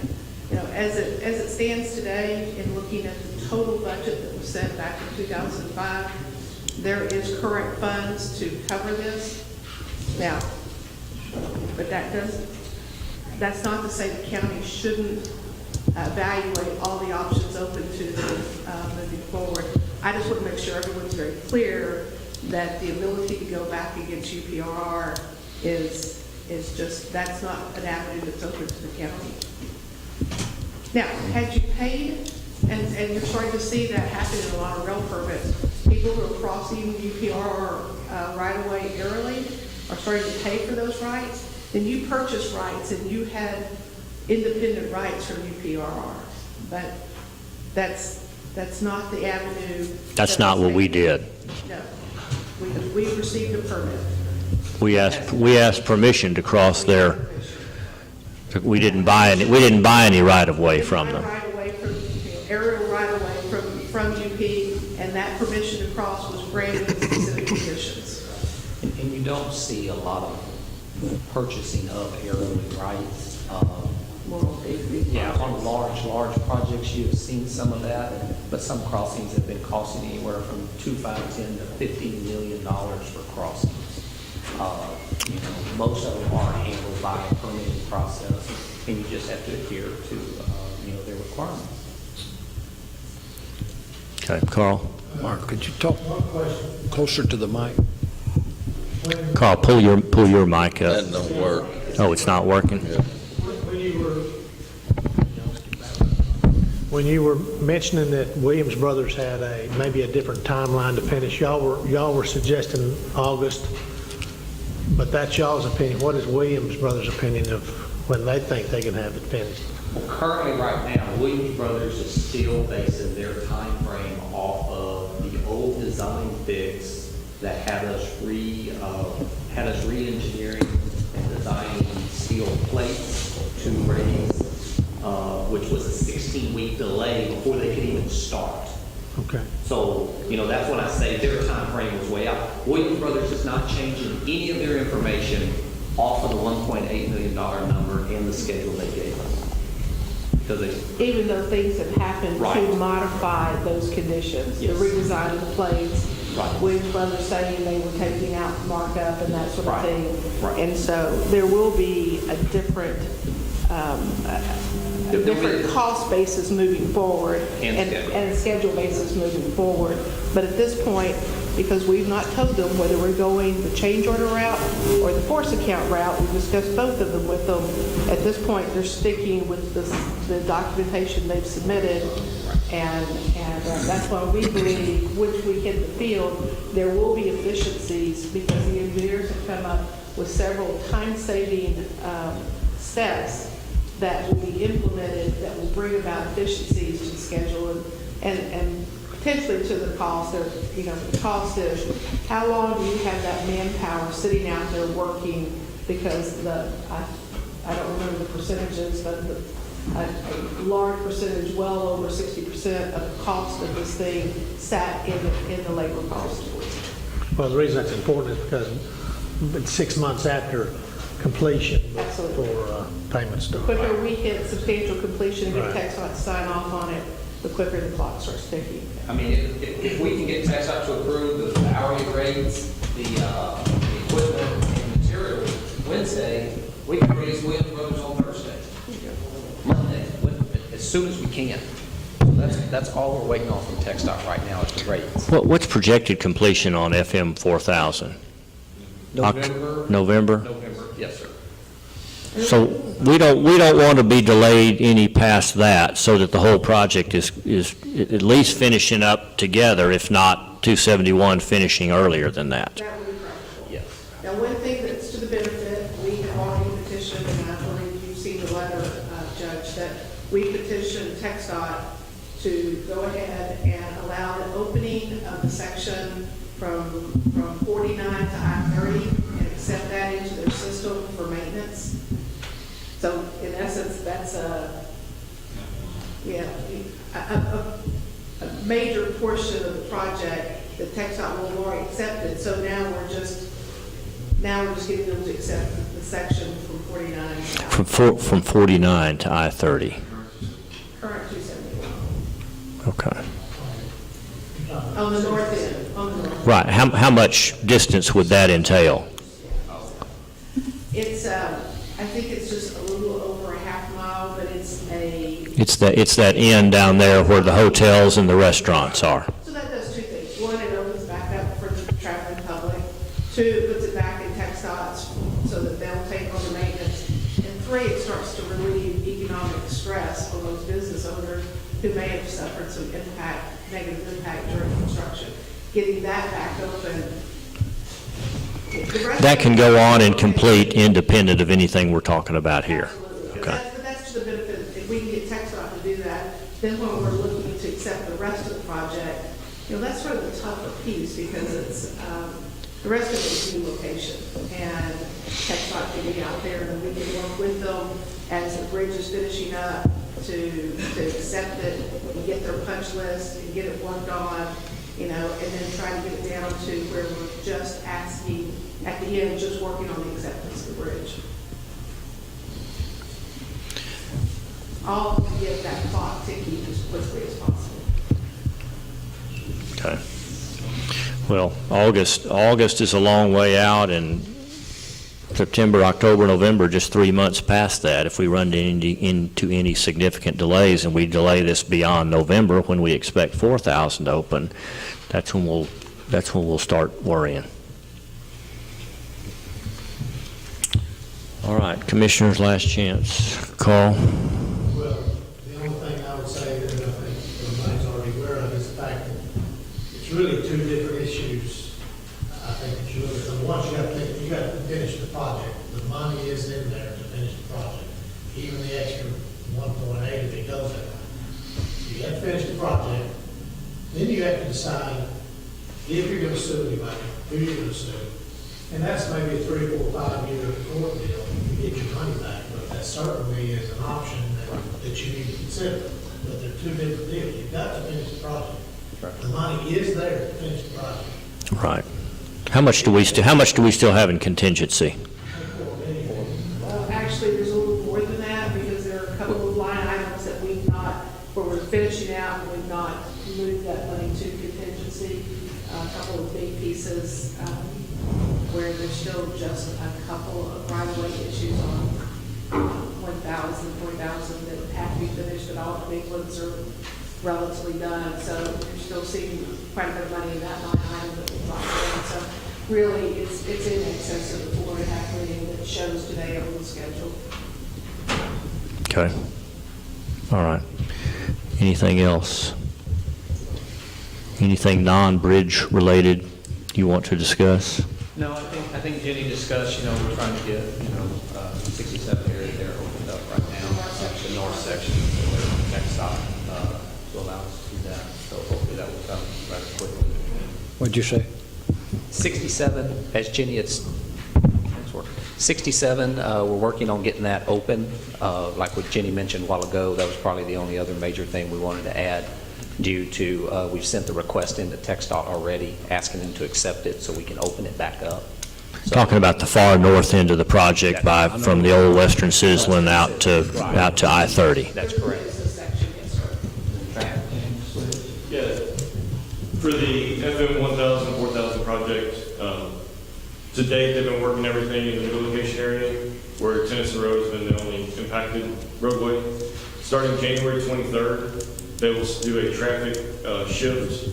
You know, as it stands today, in looking at the total budget that was set back in 2005, there is current funds to cover this. Now, but that's not to say the county shouldn't evaluate all the options open to them moving forward. I just want to make sure everyone's very clear that the ability to go back against UPRR is just, that's not an avenue that's open to the county. Now, had you paid, and you're starting to see that happen in a lot of rail permits, people who are crossing UPRR right-of-way early are starting to pay for those rights, then you purchase rights and you had independent rights from UPRR. But that's not the avenue. That's not what we did. No. We received a permit. We asked permission to cross there. We didn't buy any right-of-way from them. Right-of-way from, aerial right-of-way from UP, and that permission to cross was granted with specific conditions. And you don't see a lot of purchasing of aerial rights. Yeah, on large projects, you've seen some of that, but some crossings have been costing anywhere from $2, $5, $10 to $15 million for crossings. Most of them are handled by a permitting process, and you just have to adhere to, their requirements. Okay, Carl. Mark, could you talk closer to the mic? Carl, pull your mic up. That don't work. Oh, it's not working? When you were mentioning that Williams Brothers had maybe a different timeline to finish, y'all were suggesting August, but that's y'all's opinion. What is Williams Brothers' opinion of when they think they can have it finished? Well, currently, right now, Williams Brothers is still basing their time frame off of the old design fix that had us re-engineering and designing steel plates to raise, which was a 16-week delay before they could even start. Okay. So, that's when I say their time frame was way out. Williams Brothers is not changing any of their information off of the $1.8 million number and the schedule they gave us. Because Even though things have happened Right. to modify those conditions, Yes. the redesign of the plates, Right. Williams Brothers saying they were taking out markup and that sort of Right. thing. Right. And so there will be a different cost basis moving forward And schedule. and schedule basis moving forward. But at this point, because we've not told them whether we're going the change order route or the force account route, we discussed both of them with them. At this point, they're sticking with the documentation they've submitted. And that's why we believe, once we hit the field, there will be efficiencies because the engineers have come up with several time-saving steps that will be implemented that will bring about efficiencies to the schedule and potentially to the cost. The cost is how long do you have that manpower sitting out there working, because I don't remember the percentages, but a large percentage, well over 60% of the cost of this thing sat in the labor cost. Well, the reason that's important is because it's 6 months after completion Absolutely. for payments The to. quicker we hit substantial completion and get Right. TxDOT to sign off on it, the quicker the clock starts ticking. I mean, if we can get TxDOT to approve the hourly rates, the equipment and materials Wednesday, we can raise Williams Brothers on Thursday, Monday, as soon as we can. That's all we're waiting on from TxDOT right now is the rates. What's projected completion on FM 4000? November, November? yes, sir. So we don't want to be delayed any past that, so that the whole project is at least finishing up together, if not 271 finishing earlier than that. That would be practical. Yes. Now, one thing that's to the benefit, we have already petitioned, and I believe you've seen the letter, Judge, that we petitioned TxDOT to go ahead and allow the opening of the section from 49 to I-30 and accept that into their system for maintenance. So in essence, that's a major portion of the project that TxDOT will have already accepted. So now we're just getting them to accept the section from 49 to From 49 to I-30. current 271. Okay. On the north end, on the north. Right. How much distance would that entail? It's, I think it's just a little over a half mile, but it's It's that end down there where the hotels and the restaurants are. so that does two things. one, it opens back up for the traveling public. Two, it puts it back in TxDOT's so that they'll take on the maintenance. And three, it starts to relieve economic stress on those business owners who may have suffered some negative impact during construction. Getting that back open. That can go on and complete independent of anything we're talking about here. Absolutely. Okay. But that's to the benefit, if we can get TxDOT to do that, then when we're looking to accept the rest of the project, that's sort of the tougher piece because it's, the rest of it is new location. And TxDOT can be out there and we can work with them as the bridge is finishing up to accept it, and get their punch list and get it worked on, and then try to get it down to where we're just asking, at the end, just working on the acceptance of the bridge. All to get that clock ticking as quickly as possible. Okay. Well, August is a long way out, and September, October, November, just 3 months past that. If we run into any significant delays and we delay this beyond November when we expect 4,000 to open, that's when we'll start worrying. All right, Commissioner's last chance. Call. Well, the only thing I would say that I think everybody's already aware of is the fact that it's really two different issues. I think that you look at them. Once you got to finish the project. The money is in there to finish the project. Even the extra 1.8 if it goes that way. You have to finish the project. Then you have to decide if you're going to sue anybody, who you're going to sue. And that's maybe a 3, 4, 5 year court deal. You get your money back, but that certainly is an option that you need to consider. But they're two different deals. You've got to finish the project. Right. The money is there to finish the project. Right. How much do we still have in contingency? Actually, there's a little more than that because there are a couple of line items that where we're finishing out and we've not moved that money to contingency. A couple of big pieces where there's still just a couple of right-of-way issues on 1,000, 4,000 that have to be finished, but all the big ones are relatively done. So you're still seeing quite a bit of money in that line item that we've locked in. So really, it's in excess of the $4.5 million that shows today on the schedule. Okay. All right. Anything else? Anything non-bridge related you want to discuss? No, I think Jenny discussed, we're trying to get, 67 area there opened up right now. The north section, next stop, to allow us to do that. So hopefully that will come rather quickly. What'd you say? 67, as Jenny had, 67, we're working on getting that open. Like what Jenny mentioned a while ago, that was probably the only other major thing we wanted to add due to, we've sent the request into TxDOT already, asking them to accept it so we can open it back up. So, Talking about the far north end of the project from the old Western Sizzlin out to I-30. That's correct. Yeah, for the FM 1000, 4000 project, to date, they've been working everything in the middle location area where Tennyson Road has been the only impacted roadway. Starting January 23rd, they will do a traffic shift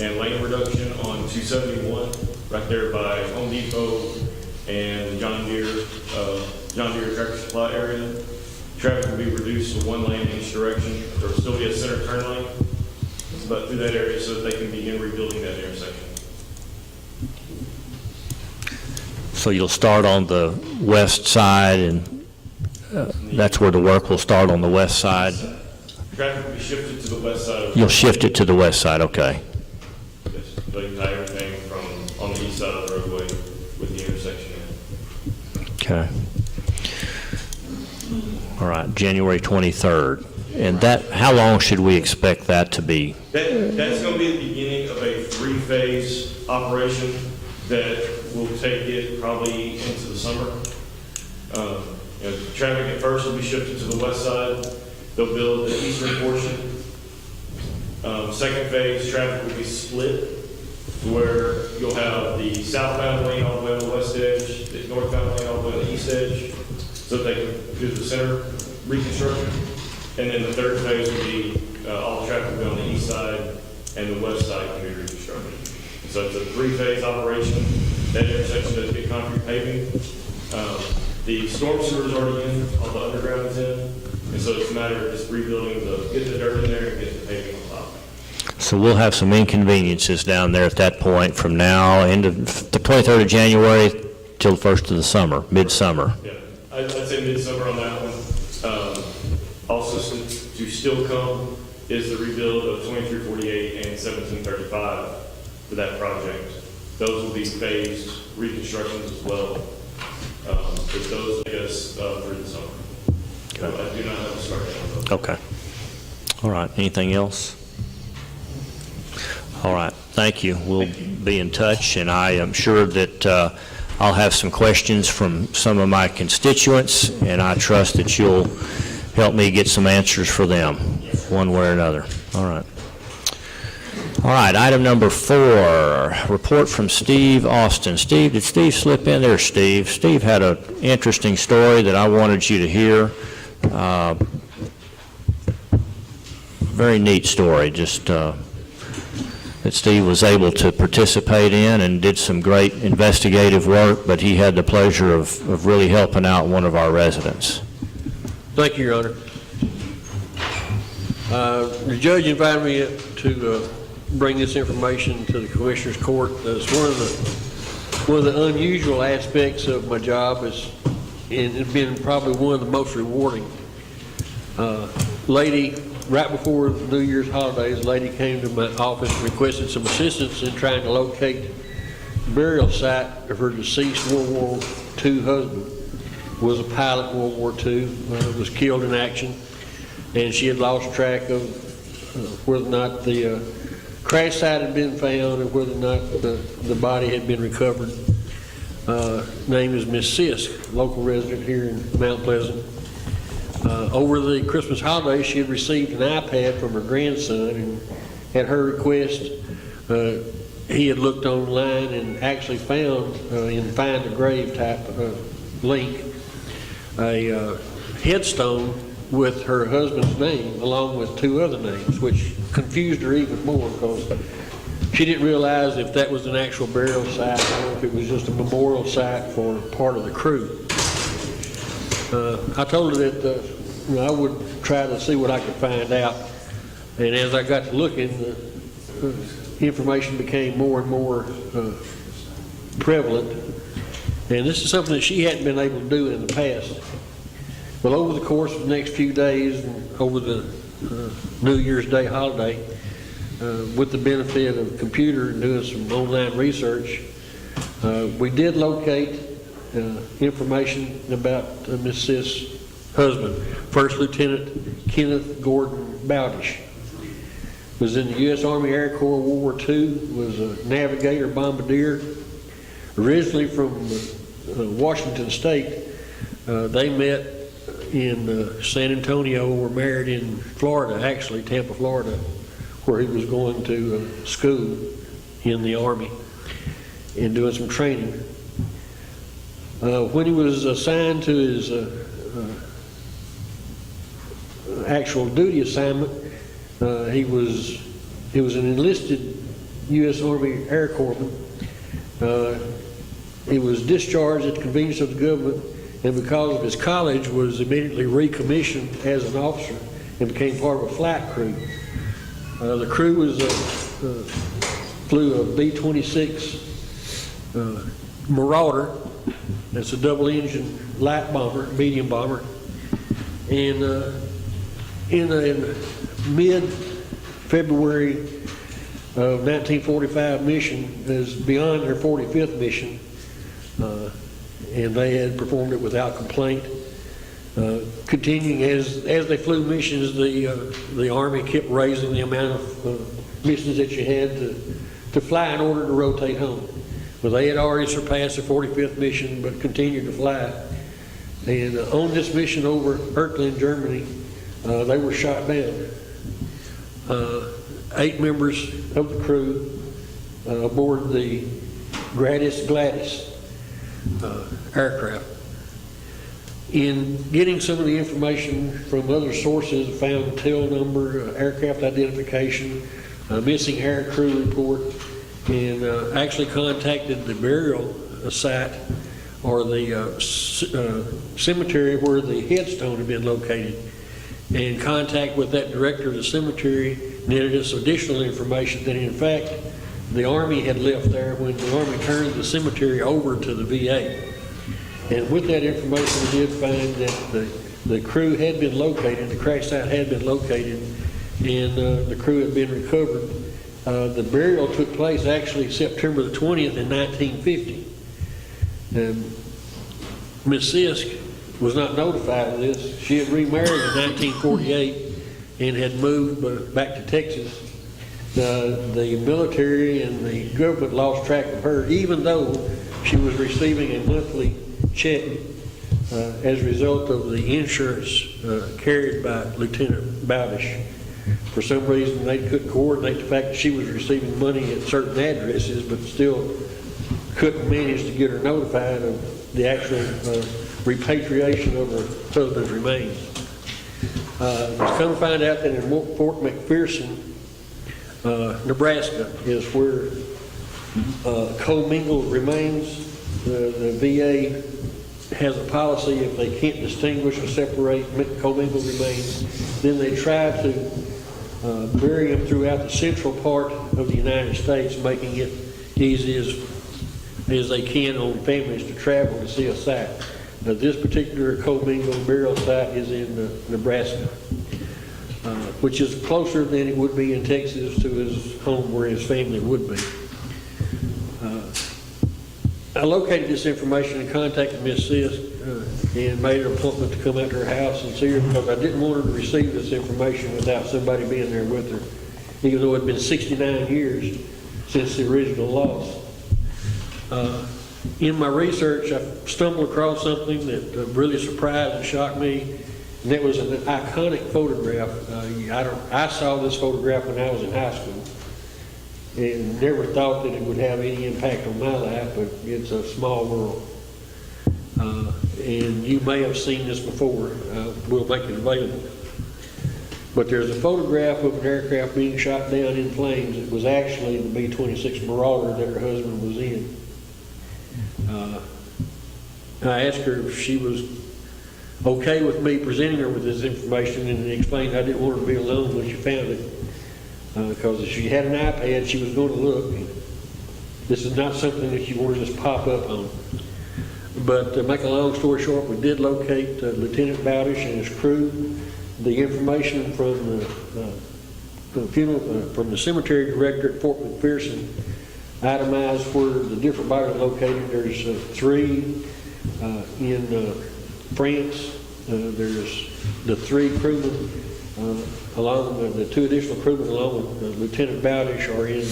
and lane reduction on 271 right there by Home Depot and John Deere Tractor Supply area. Traffic will be reduced to one lane in each direction. There will still be a center turn lane, but through that area so that they can begin rebuilding that intersection. So you'll start on the west side, and that's where the work will start, on the west side. Traffic will be shifted to the west side. You'll shift it to the west side, okay. Yes, so you can tie everything from on the east side of the roadway with the intersection in. Okay. All right, January 23rd. And that, how long should we expect that to be? That's going to be the beginning of a 3-phase operation that will take it probably into the summer. Traffic at first will be shifted to the west side. They'll build the eastern portion. Second phase, traffic will be split to where you'll have the southbound lane all the way on the west edge, the northbound lane all the way on the east edge, so that they can do the center reconstruction. And then the third phase will be all the traffic will be on the east side, and the west side can be reconstructed. So it's a three-phase operation. That intersection does get concrete paving. The storm sewer is already in, all the underground is in, and so it's a matter of just rebuilding getting the dirt in there and getting the paving on top. So we'll have some inconveniences down there at that point from now into the 23rd of January till the 1st of the summer, midsummer. Yeah, I'd say midsummer on that one. Also, to still come is the rebuild of 2348 and 1735 for that project. Those will be phased reconstructions as well. But those take us through the summer. So I do not have a start date on those. Okay. All right. Anything else? All right. Thank you. We'll be in touch, and I am sure that I'll have some questions from some of my constituents, and I trust that you'll help me get some answers for them, one way or another. All right. All right, item number 4, report from Steve Austin. Steve, did Steve slip in there, Steve? Steve had an interesting story that I wanted you to hear. Very neat story, just that Steve was able to participate in and did some great investigative work, but he had the pleasure of really helping out one of our residents. Thank you, Your Honor. The judge invited me to bring this information to the Commissioner's Court. It's one of the unusual aspects of my job, and it's been probably one of the most rewarding. Lady, right before the New Year's holidays, a lady came to my office and requested some assistance in trying to locate the burial site of her deceased World War II husband. Was a pilot in World War II, was killed in action, and she had lost track of whether or not the crash site had been found and whether or not the body had been recovered. Name is Miss Sisk, local resident here in Mount Pleasant. Over the Christmas holidays, she had received an iPad from her grandson, and at her request, he had looked online and actually found in Find a Grave type link a headstone with her husband's name along with 2 other names, which confused her even more because she didn't realize if that was an actual burial site or if it was just a memorial site for part of the crew. I told her that I would try to see what I could find out, and as I got to looking, the information became more and more prevalent. And this is something that she hadn't been able to do in the past. Well, over the course of the next few days, and over the New Year's Day holiday, with the benefit of a computer and doing some online research, we did locate information about Miss Sisk's husband, First Lieutenant Kenneth Gordon Bowdish. Was in the U.S. Army Air Corps World War II, was a navigator bombardier. Originally from Washington State, they met in San Antonio, were married in Florida, actually Tampa, Florida, where he was going to school in the Army and doing some training. When he was assigned to his actual duty assignment, he was an enlisted U.S. Army Air Corpsman. He was discharged at the convenience of the government, and because of his college, was immediately recommissioned as an officer and became part of a flight crew. The crew was flew a B-26 Marauder. That's a double-engine light bomber, medium bomber, and in mid-February of 1945 mission is beyond their 45th mission, and they had performed it without complaint. Continuing as they flew missions, the Army kept raising the amount of missions that you had to fly in order to rotate home. Well, they had already surpassed their 45th mission, but continued to fly. And on this mission over Erkland, Germany, they were shot down. 8 members of the crew aboard the Gladys aircraft. In getting some of the information from other sources, found tail number, aircraft identification, missing air crew report, and actually contacted the burial site or the cemetery where the headstone had been located, and contact with that director of the cemetery netted us additional information that in fact the Army had left there when the Army turned the cemetery over to the VA. And with that information, we did find that the crew had been located, the crash site had been located, and the crew had been recovered. The burial took place actually September the 20th in 1950. Miss Sisk was not notified of this. She had remarried in 1948 and had moved back to Texas. The military and the government lost track of her, even though she was receiving a monthly check as a result of the insurance carried by Lieutenant Bowdish. For some reason, they couldn't coordinate the fact that she was receiving money at certain addresses, but still couldn't manage to get her notified of the actual repatriation of her husband's remains. Come to find out that in Fort McPherson, Nebraska, is where commingled remains. The VA has a policy: if they can't distinguish or separate commingled remains, then they try to bury them throughout the central part of the United States, making it easy as they can on families to travel to see a site. Now, this particular commingled burial site is in Nebraska, which is closer than it would be in Texas to his home where his family would be. I located this information and contacted Miss Sisk and made an appointment to come out to her house and see her, because I didn't want her to receive this information without somebody being there with her, even though it had been 69 years since the original loss. In my research, I stumbled across something that really surprised and shocked me, and that was an iconic photograph. I saw this photograph when I was in high school, and never thought that it would have any impact on my life, but it's a small world. And you may have seen this before. We'll make it available. But there's a photograph of an aircraft being shot down in flames. It was actually the B-26 Marauder that her husband was in. I asked her if she was okay with me presenting her with this information, and explained I didn't want her to be alone when she found it. Because if she had an iPad, she was going to look. This is not something that you want to just pop up on. But to make a long story short, we did locate Lieutenant Bowdish and his crew. The information from the cemetery director at Fort McPherson itemized where the different bodies are located. There's 3 in France. There's the 3 crewmen. Along the 2 additional crewmen, along with Lieutenant Bowdish, are in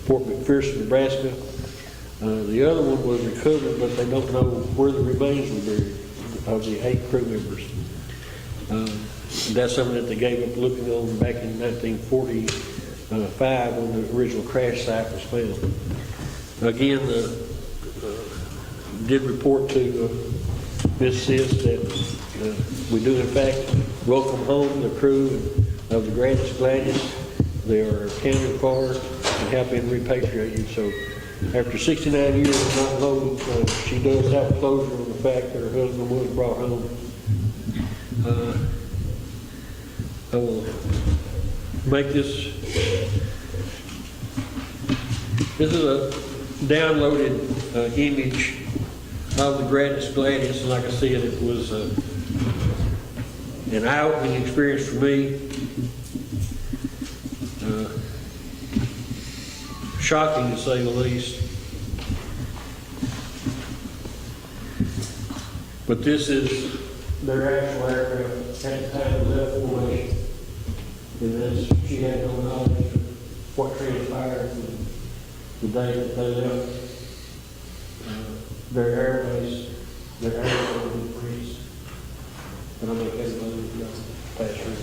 Fort McPherson, Nebraska. The other one was recovered, but they don't know where the remains were buried of the 8 crew members. That's something that they gave up looking on back in 1945 when the original crash site was found. Again, did report to Ms. Sisk that we do in fact welcome home the crew of the Gladys. They are accounted for and have been repatriated. So after 69 years of not home, she does have closure on the fact that her husband was brought home. I will make this. This is a downloaded image of the Gladys, and like I said, it was an eye-opening experience for me. Shocking to say the least. But this is their actual aircraft at the time of left formation. And then she had no knowledge of what transpired the day that they left their airbase, their airbase in freeze. And I'm going to everybody pass through.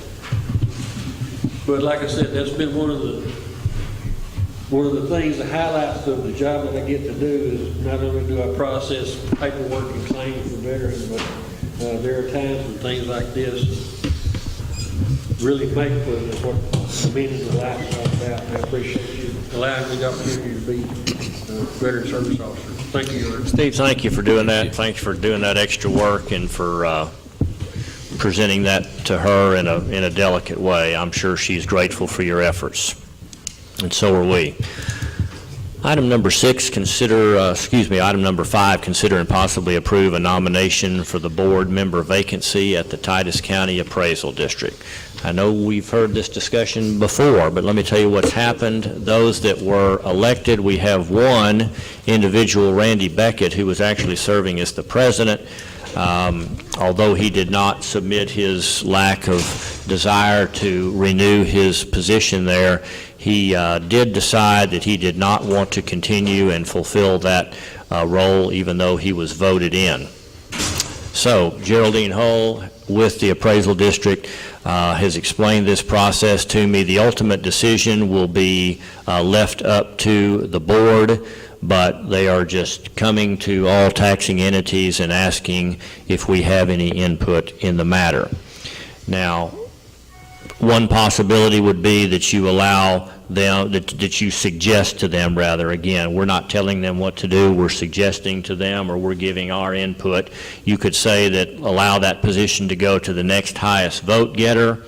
But like I said, that's been one of the things, the highlights of the job that I get to do is not only do I process paperwork and claims for veterans, but there are times when things like this really make for what the meaning of life is. about. I appreciate you allowing me the opportunity to be a veteran service officer. Thank you, Your Honor. Steve, thank you for doing that. Thanks for doing that extra work and for presenting that to her in a delicate way. I'm sure she's grateful for your efforts, and so are we. Item number 5, consider and possibly approve a nomination for the board member vacancy at the Titus County Appraisal District. I know we've heard this discussion before, but let me tell you what's happened. Those that were elected, we have one individual, Randy Beckett, who was actually serving as the president. Although he did not submit his lack of desire to renew his position there, he did decide that he did not want to continue and fulfill that role, even though he was voted in. So Geraldine Hull with the Appraisal District has explained this process to me. The ultimate decision will be left up to the board, but they are just coming to all taxing entities and asking if we have any input in the matter. Now, one possibility would be that you allow them, that you suggest to them, rather. Again, we're not telling them what to do, we're suggesting to them, or we're giving our input. You could say that allow that position to go to the next highest vote getter.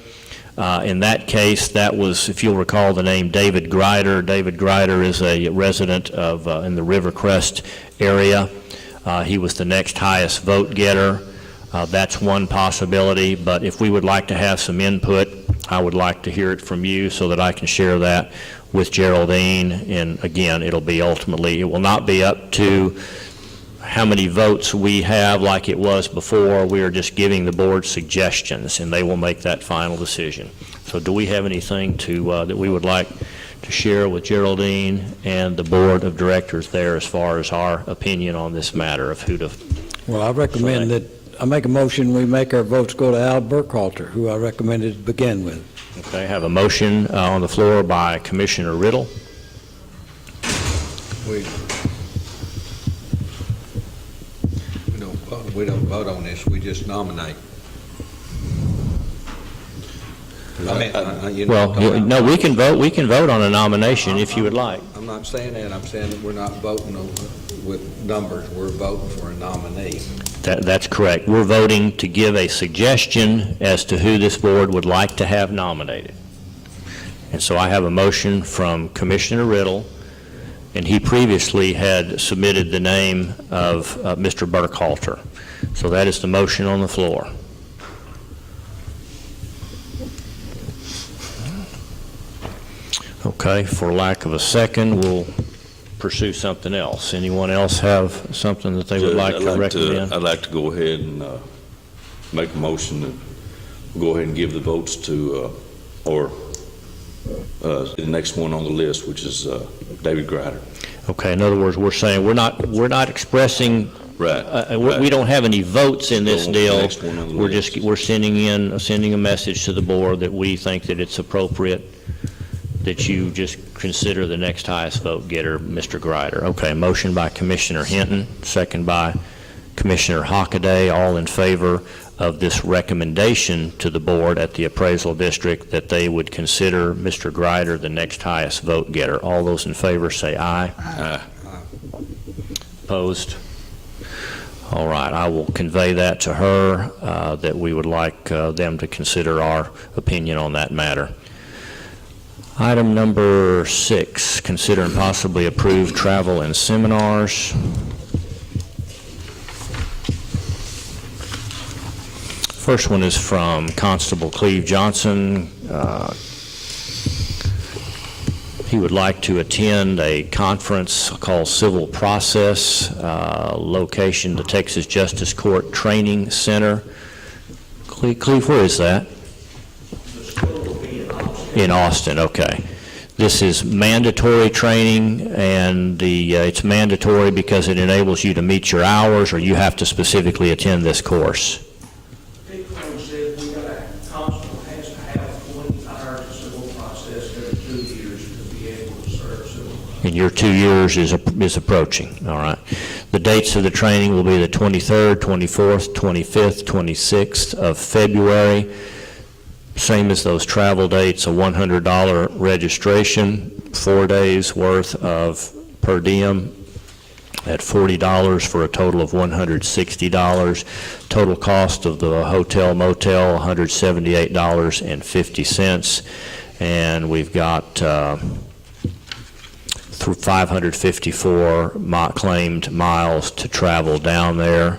In that case, that was, if you'll recall the name, David Grider. David Grider is a resident of in the Rivercrest area. He was the next highest vote getter. That's one possibility, but if we would like to have some input, I would like to hear it from you so that I can share that with Geraldine. And again, it will not be up to how many votes we have like it was before. We are just giving the board suggestions, and they will make that final decision. So do we have anything that we would like to share with Geraldine and the board of directors there as far as our opinion on this matter of who to Well, I recommend that, I make a motion, we make our votes go to Al Burkhalter, who I recommended to begin with. Okay, I have a motion on the floor by Commissioner Riddle. We don't vote on this, we just nominate. No, we can vote on a nomination if you would like. I'm not saying that, I'm saying that we're not voting with numbers, we're voting for a nominee. That's correct. We're voting to give a suggestion as to who this board would like to have nominated. And so I have a motion from Commissioner Riddle, and he previously had submitted the name of Mr. Burkhalter. So that is the motion on the floor. Okay, for lack of a second, we'll pursue something else. Anyone else have something that they would like to recommend? I'd like to go ahead and make a motion to go ahead and give the votes to, the next one on the list, which is David Grider. Okay, in other words, we're saying we're not expressing. Right. We don't have any votes in this So, deal. next one on the We're sending a message to the board that we think that it's appropriate that you just consider the next highest vote getter, Mr. Grider. Okay, motion by Commissioner Hinton, second by Commissioner Hockaday, all in favor of this recommendation to the board at the appraisal district that they would consider Mr. Grider the next highest vote getter. All those in favor say aye. Aye. Opposed? All right, I will convey that to her, that we would like them to consider our opinion on that matter. Item number 6, consider and possibly approve travel and seminars. First one is from Constable Cleve Johnson. He would like to attend a conference called Civil Process, location, the Texas Justice Court Training Center. Cleve, where is that? In Austin, okay. This is mandatory training, and it's mandatory because it enables you to meet your hours, or you have to specifically attend this course. Big Code said constable has to have 20 hours of civil process every 2 years to be able to serve civil process. And your 2 years is approaching, all right. The dates of the training will be the 23rd, 24th, 25th, 26th of February. Same as those travel dates, a $100 registration, 4 days worth of per diem at $40 for a total of $160. Total cost of the hotel motel, $178.50. And we've got through 554 claimed miles to travel down there.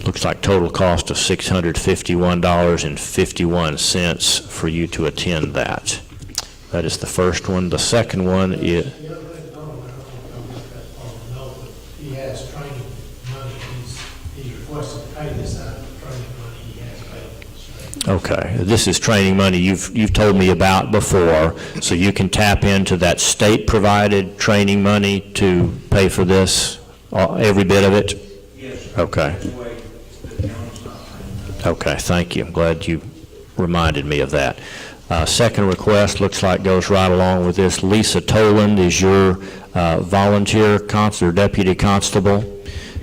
Looks like total cost of $651.51 for you to attend that. That is the first one. The second one is... The other thing, I don't know but he has training money. He's requested to pay this out of the training money he has available. Okay, this is training money you've told me about before, so you can tap into that state-provided training money to pay for this, every bit of it? Yes. Okay. Okay, thank you. I'm glad you reminded me of that. Second request looks like goes right along with this. Lisa Toland is your volunteer constable, deputy constable,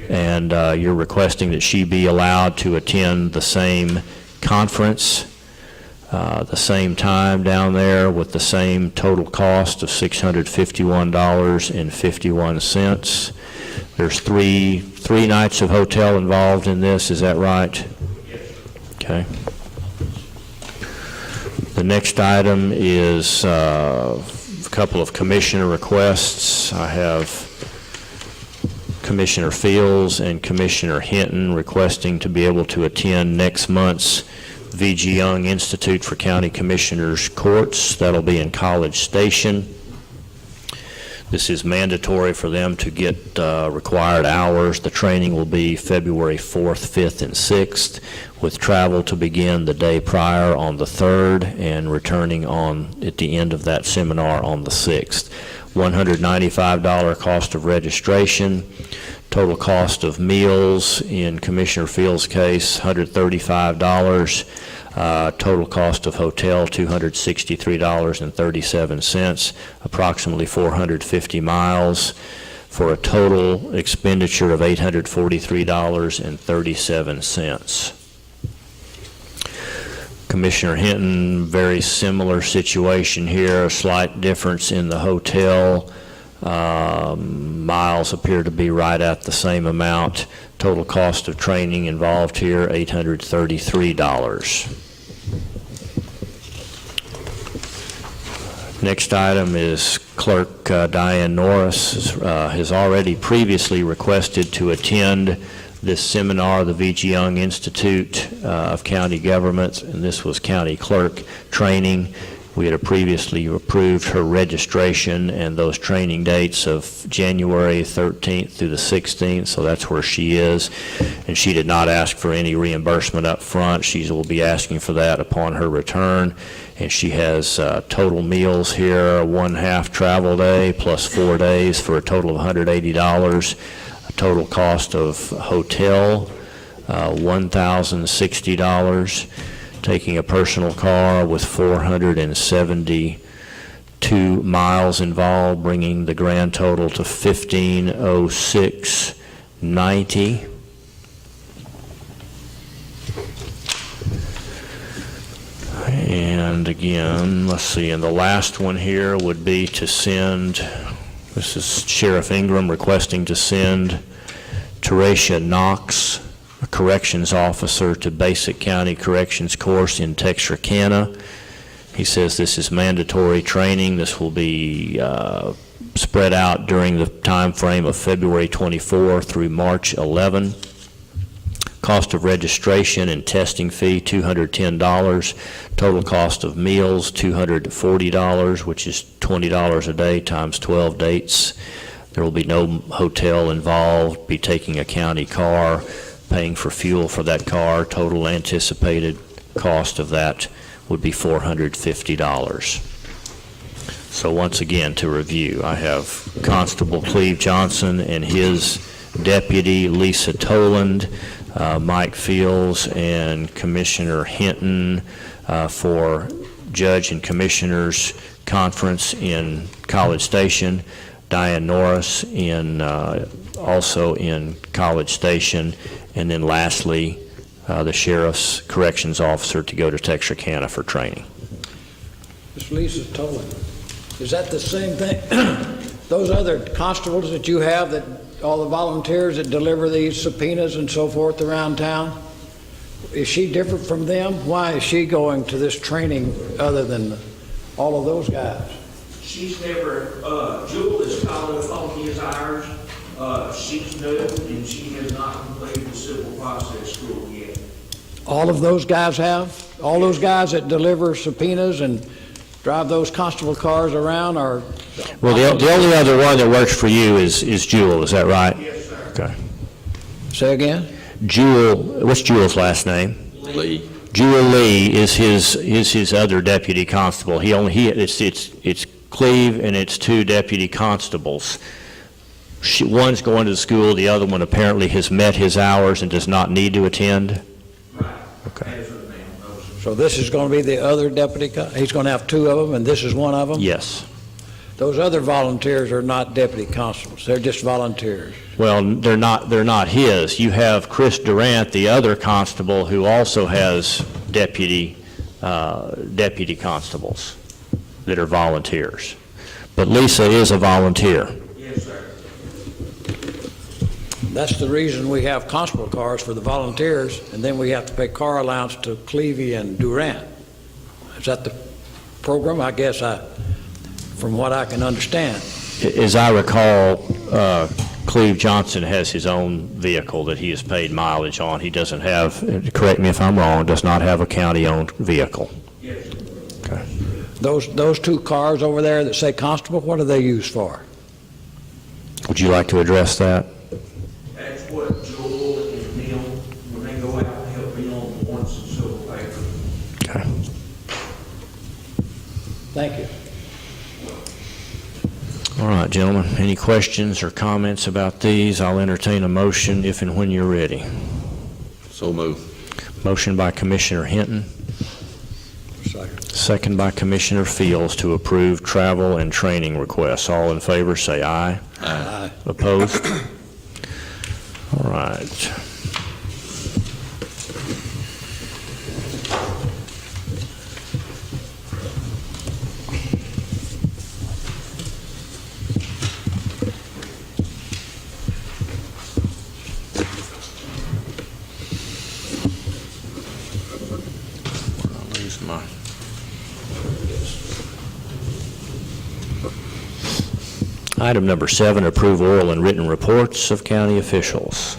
and you're requesting that she be allowed to attend the same conference, the same time down there with the same total cost of $651.51. There's three nights of hotel involved in this, is that right? Okay. The next item is a couple of commissioner requests. I have Commissioner Fields and Commissioner Hinton requesting to be able to attend next month's V.G. Young Institute for County Commissioners Courts. That'll be in College Station. This is mandatory for them to get required hours. The training will be February 4th, 5th, and 6th, with travel to begin the day prior on the 3rd and returning at the end of that seminar on the 6th. $195 cost of registration. Total cost of meals in Commissioner Fields' case, $135. Total cost of hotel, $263.37, approximately 450 miles, for a total expenditure of $843.37. Commissioner Hinton, very similar situation here, a slight difference in the hotel. Miles appear to be right at the same amount. Total cost of training involved here, $833. Next item is Clerk Diane Norris has already previously requested to attend this seminar, the V.G. Young Institute of County Government, and this was county clerk training. We had previously approved her registration and those training dates of January 13th through the 16th, so that's where she is. And she did not ask for any reimbursement up front. She will be asking for that upon her return. And she has total meals here, 1/2 travel day plus 4 days for a total of $180. A total cost of hotel, $1,060. Taking a personal car with 472 miles involved, bringing the grand total to $1,506.90. And again, let's see, and the last one here would be to send, this is Sheriff Ingram requesting to send Teresia Knox, a corrections officer, to basic county corrections course in Texarkana. He says this is mandatory training. This will be spread out during the time frame of February 24 through March 11. Cost of registration and testing fee, $210. Total cost of meals, $240, which is $20 a day times 12 dates. There will be no hotel involved, be taking a county car, paying for fuel for that car. Total anticipated cost of that would be $450. So once again, to review, I have Constable Cleve Johnson and his deputy, Lisa Toland, Mike Fields, and Commissioner Hinton for Judge and Commissioners Conference in College Station, Diane Norris also in College Station, And then lastly, the sheriff's corrections officer to go to Texarkana for training. Ms. Lisa Tolan, is that the same thing? Those other constables that you have, that all the volunteers that deliver these subpoenas and so forth around town, is she different from them? Why is she going to this training other than all of those guys? She's never, Jewel is funky as ours. She's new and she has not completed the civil process school yet. All of those guys have? All those guys that deliver subpoenas and drive those constable cars around are... Well, the only other one that works for you is Jewel, is that right? Yes, sir. Okay. Say again? Jewel, what's Jewel's last name? Lee. Jewel Lee is his other deputy constable. It's Cleve and it's 2 deputy constables. One's going to the school, the other one apparently has met his hours and does not need to attend. Right. Okay. As of now, those are- So this is going to be the other deputy, he's going to have 2 of them, and this is one of them? Yes. Those other volunteers are not deputy constables, they're just volunteers. Well, they're not his. You have Chris Durant, the other constable, who also has deputy constables that are volunteers. But Lisa is a volunteer. Yes, sir. That's the reason we have constable cars for the volunteers, and then we have to pay car allowance to Clevey and Durant. Is that the program? I guess from what I can understand. As I recall, Cleve Johnson has his own vehicle that he has paid mileage on. He doesn't have, correct me if I'm wrong, does not have a county-owned vehicle. Yes, sir. Okay. Those 2 cars over there that say constable, what are they used for? Would you like to address that? That's what Jewel and them, when they go out and help me on warrants and civil papers. Okay. Thank you. All right, gentlemen, any questions or comments about these? I'll entertain a motion if and when you're ready. So move. Motion by Commissioner Hinton, Second. second by Commissioner Fields to approve travel and training requests. All in favor, say aye. Aye. Opposed? All right. Item number 7, approve oral and written reports of county officials.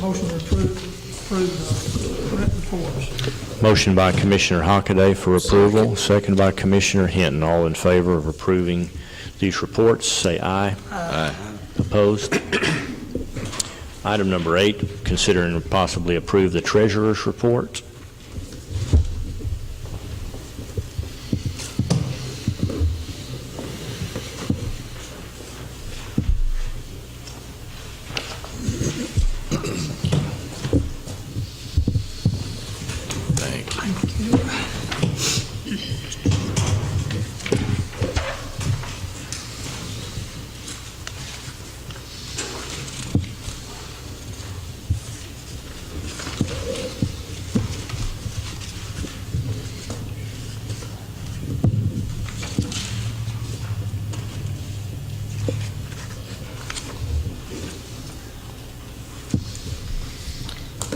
Motion to approve written reports. Motion by Commissioner Hockaday for approval, second by Commissioner Hinton. All in favor of approving these reports, say aye. Aye. Opposed? Item number 8, consider and possibly approve the treasurer's report.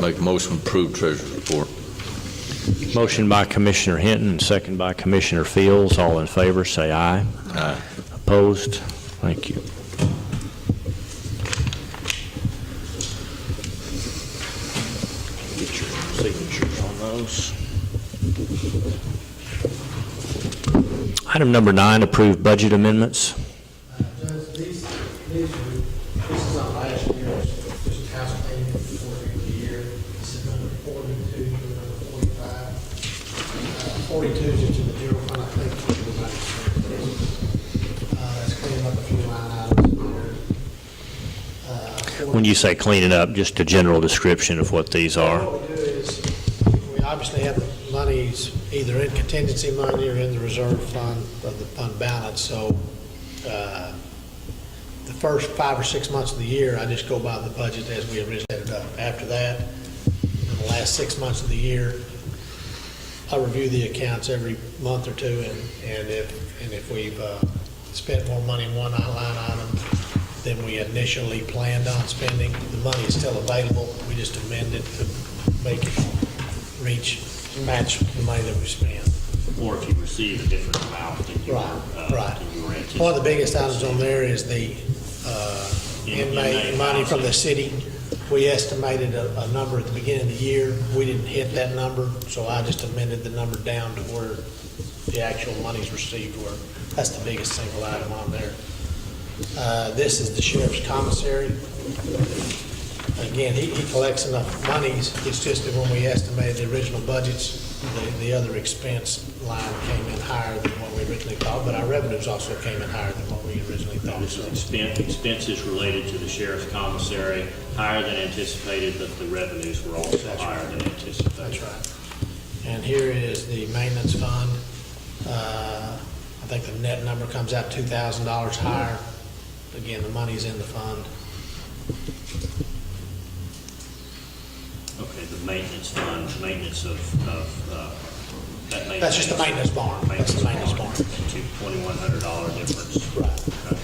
Make a motion to approve treasurer's report. Motion by Commissioner Hinton, and second by Commissioner Fields. All in favor, say aye. Aye. Opposed? Thank you. Get your signatures on those. Item number 9, approved budget amendments. Judge, this is on last year's, just house cleaning before the end of the year. This is number 42 through number 45. 42 is into the general fund, I think. That's cleaning up a few line items in there. When you say cleaning up, just a general description of what these are. What we do is, we obviously have the monies either in contingency money or in the reserve fund of the fund balance, so the first 5 or 6 months of the year, I just go by the budget as we originally set it up. After that, in the last 6 months of the year, I review the accounts every month or two, and if we've spent more money in one line item than we initially planned on spending, the money is still available. We just amend it to make it match the money that we spent. Or if you receive a different amount than you Right. were anticipating. One of the biggest items on there is the inmate money from the city. We estimated a number at the beginning of the year. We didn't hit that number, so I just amended the number down to where the actual monies received were. That's the biggest single item on there. This is the sheriff's commissary. Again, he collects enough monies. It's just that when we estimated the original budgets, the other expense line came in higher than what we originally thought, but our revenues also came in higher than what we originally thought. This is expenses related to the sheriff's commissary, higher than anticipated, but the revenues were also higher than anticipated. That's right. And here is the maintenance fund. I think the net number comes out $2,000 higher. Again, the money's in the fund. Okay, the maintenance fund, maintenance of that maintenance. That's just the maintenance barn. That's the maintenance barn. $2,100 difference. Right. Okay.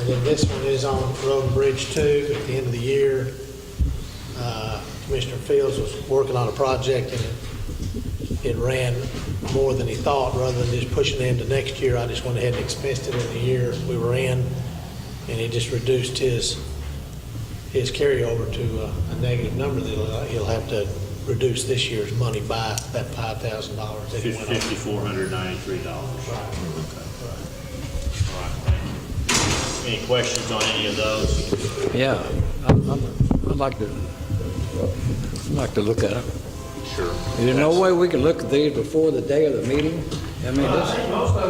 And then this one is on Road and Bridge 2. At the end of the year, Commissioner Fields was working on a project, and it ran more than he thought. Rather than just pushing it into next year, I just went ahead and expensed it in the year we were in, and he just reduced his carryover to a negative number that he'll have to reduce this year's money by that $5,000 that he went over. $5,493. Right. All right, thank you. Any questions on any of those? Yeah, I'd like to look at it. Sure. Is there no way we can look at these before the day of the meeting? I mean, this,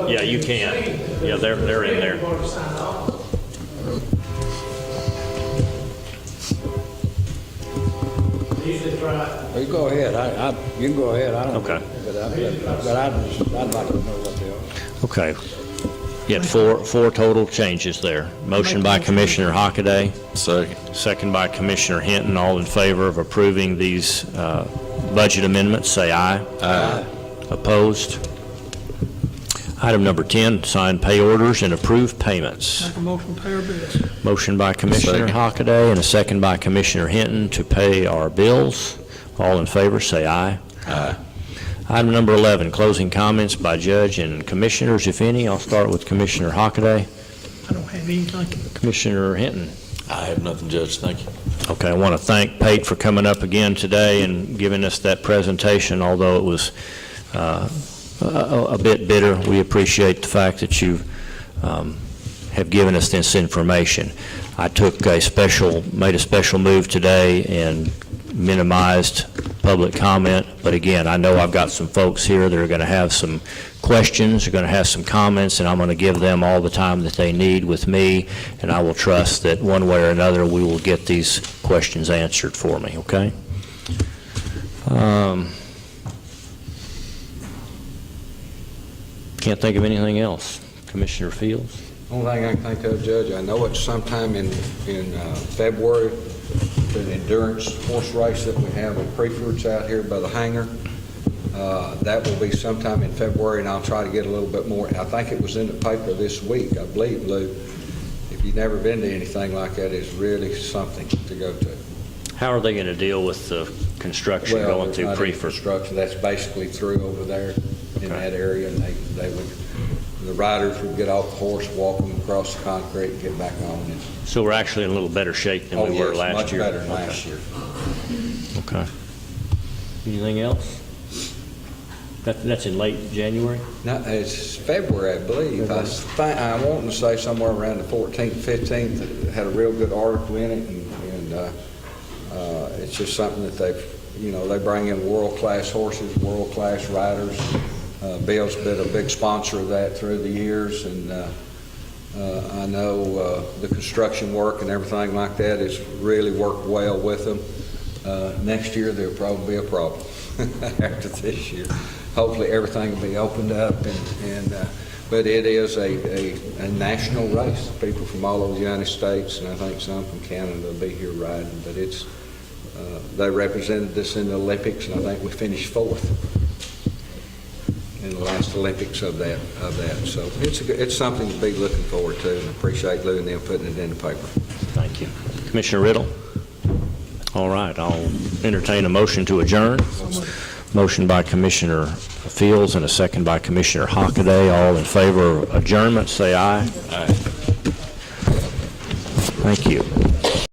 Yeah, you can. Yeah, they're in there. you go ahead, you can go ahead, I don't. Okay. But I'd like to know what they are. Okay. You had four total changes there. Motion by Commissioner Hockaday. Second by Commissioner Hinton. All in favor of approving these budget amendments, say aye. Aye. Opposed? Item number 10, sign pay orders and approve payments. Make a motion to pay our bills. Motion by Commissioner Hockaday and a second by Commissioner Hinton to pay our bills. All in favor, say aye. Aye. Item number 11, closing comments by judge and commissioners, if any. I'll start with Commissioner Hockaday. I don't have anything. Commissioner Hinton. I have nothing, Judge. Thank you. Okay, I want to thank Pate for coming up again today and giving us that presentation, although it was a bit bitter. We appreciate the fact that you have given us this information. I made a special move today and minimized public comment, but again, I know I've got some folks here that are going to have some questions, are going to have some comments, and I'm going to give them all the time that they need with me, and I will trust that one way or another we will get these questions answered for me, okay? Can't think of anything else. Commissioner Fields? Only thing I can think of, Judge, I know it's sometime in February, the endurance horse race that we have in Preford's out here by the hangar. That will be sometime in February, and I'll try to get a little bit more. I think it was in the paper this week, I believe, Lou. If you've never been to anything like that, it's really something to go to. How are they going to deal with the construction Well, going it's through not any Prefer. construction, that's basically through over there in Okay. that area, and the riders would get off the horse, walk them across the concrete, and get back on. And, So we're actually in a little better shape than oh, we were yes, last year? much better than Okay. last year. Okay. Anything else? That's in late January? No, it's February, I believe. I want to say somewhere around the 14th, 15th, it had a real good article in it, and it's just something that they bring in world-class horses, world-class riders. Bill's been a big sponsor of that through the years, and I know the construction work and everything like that has really worked well with them. Next year, there'll probably be a problem after this year. Hopefully, everything will be opened up, but it is a national race. People from all over the United States, and I think some from Canada will be here riding, but they represented us in the Olympics, and I think we finished 4th in the last Olympics of that. So it's something to be looking forward to, and I appreciate Lou and them putting it in the paper. Thank you. Commissioner Riddle? All right, I'll entertain a motion to adjourn. Motion by Commissioner Fields and a second by Commissioner Hockaday. All in favor of adjournment, say aye. Aye. Thank you.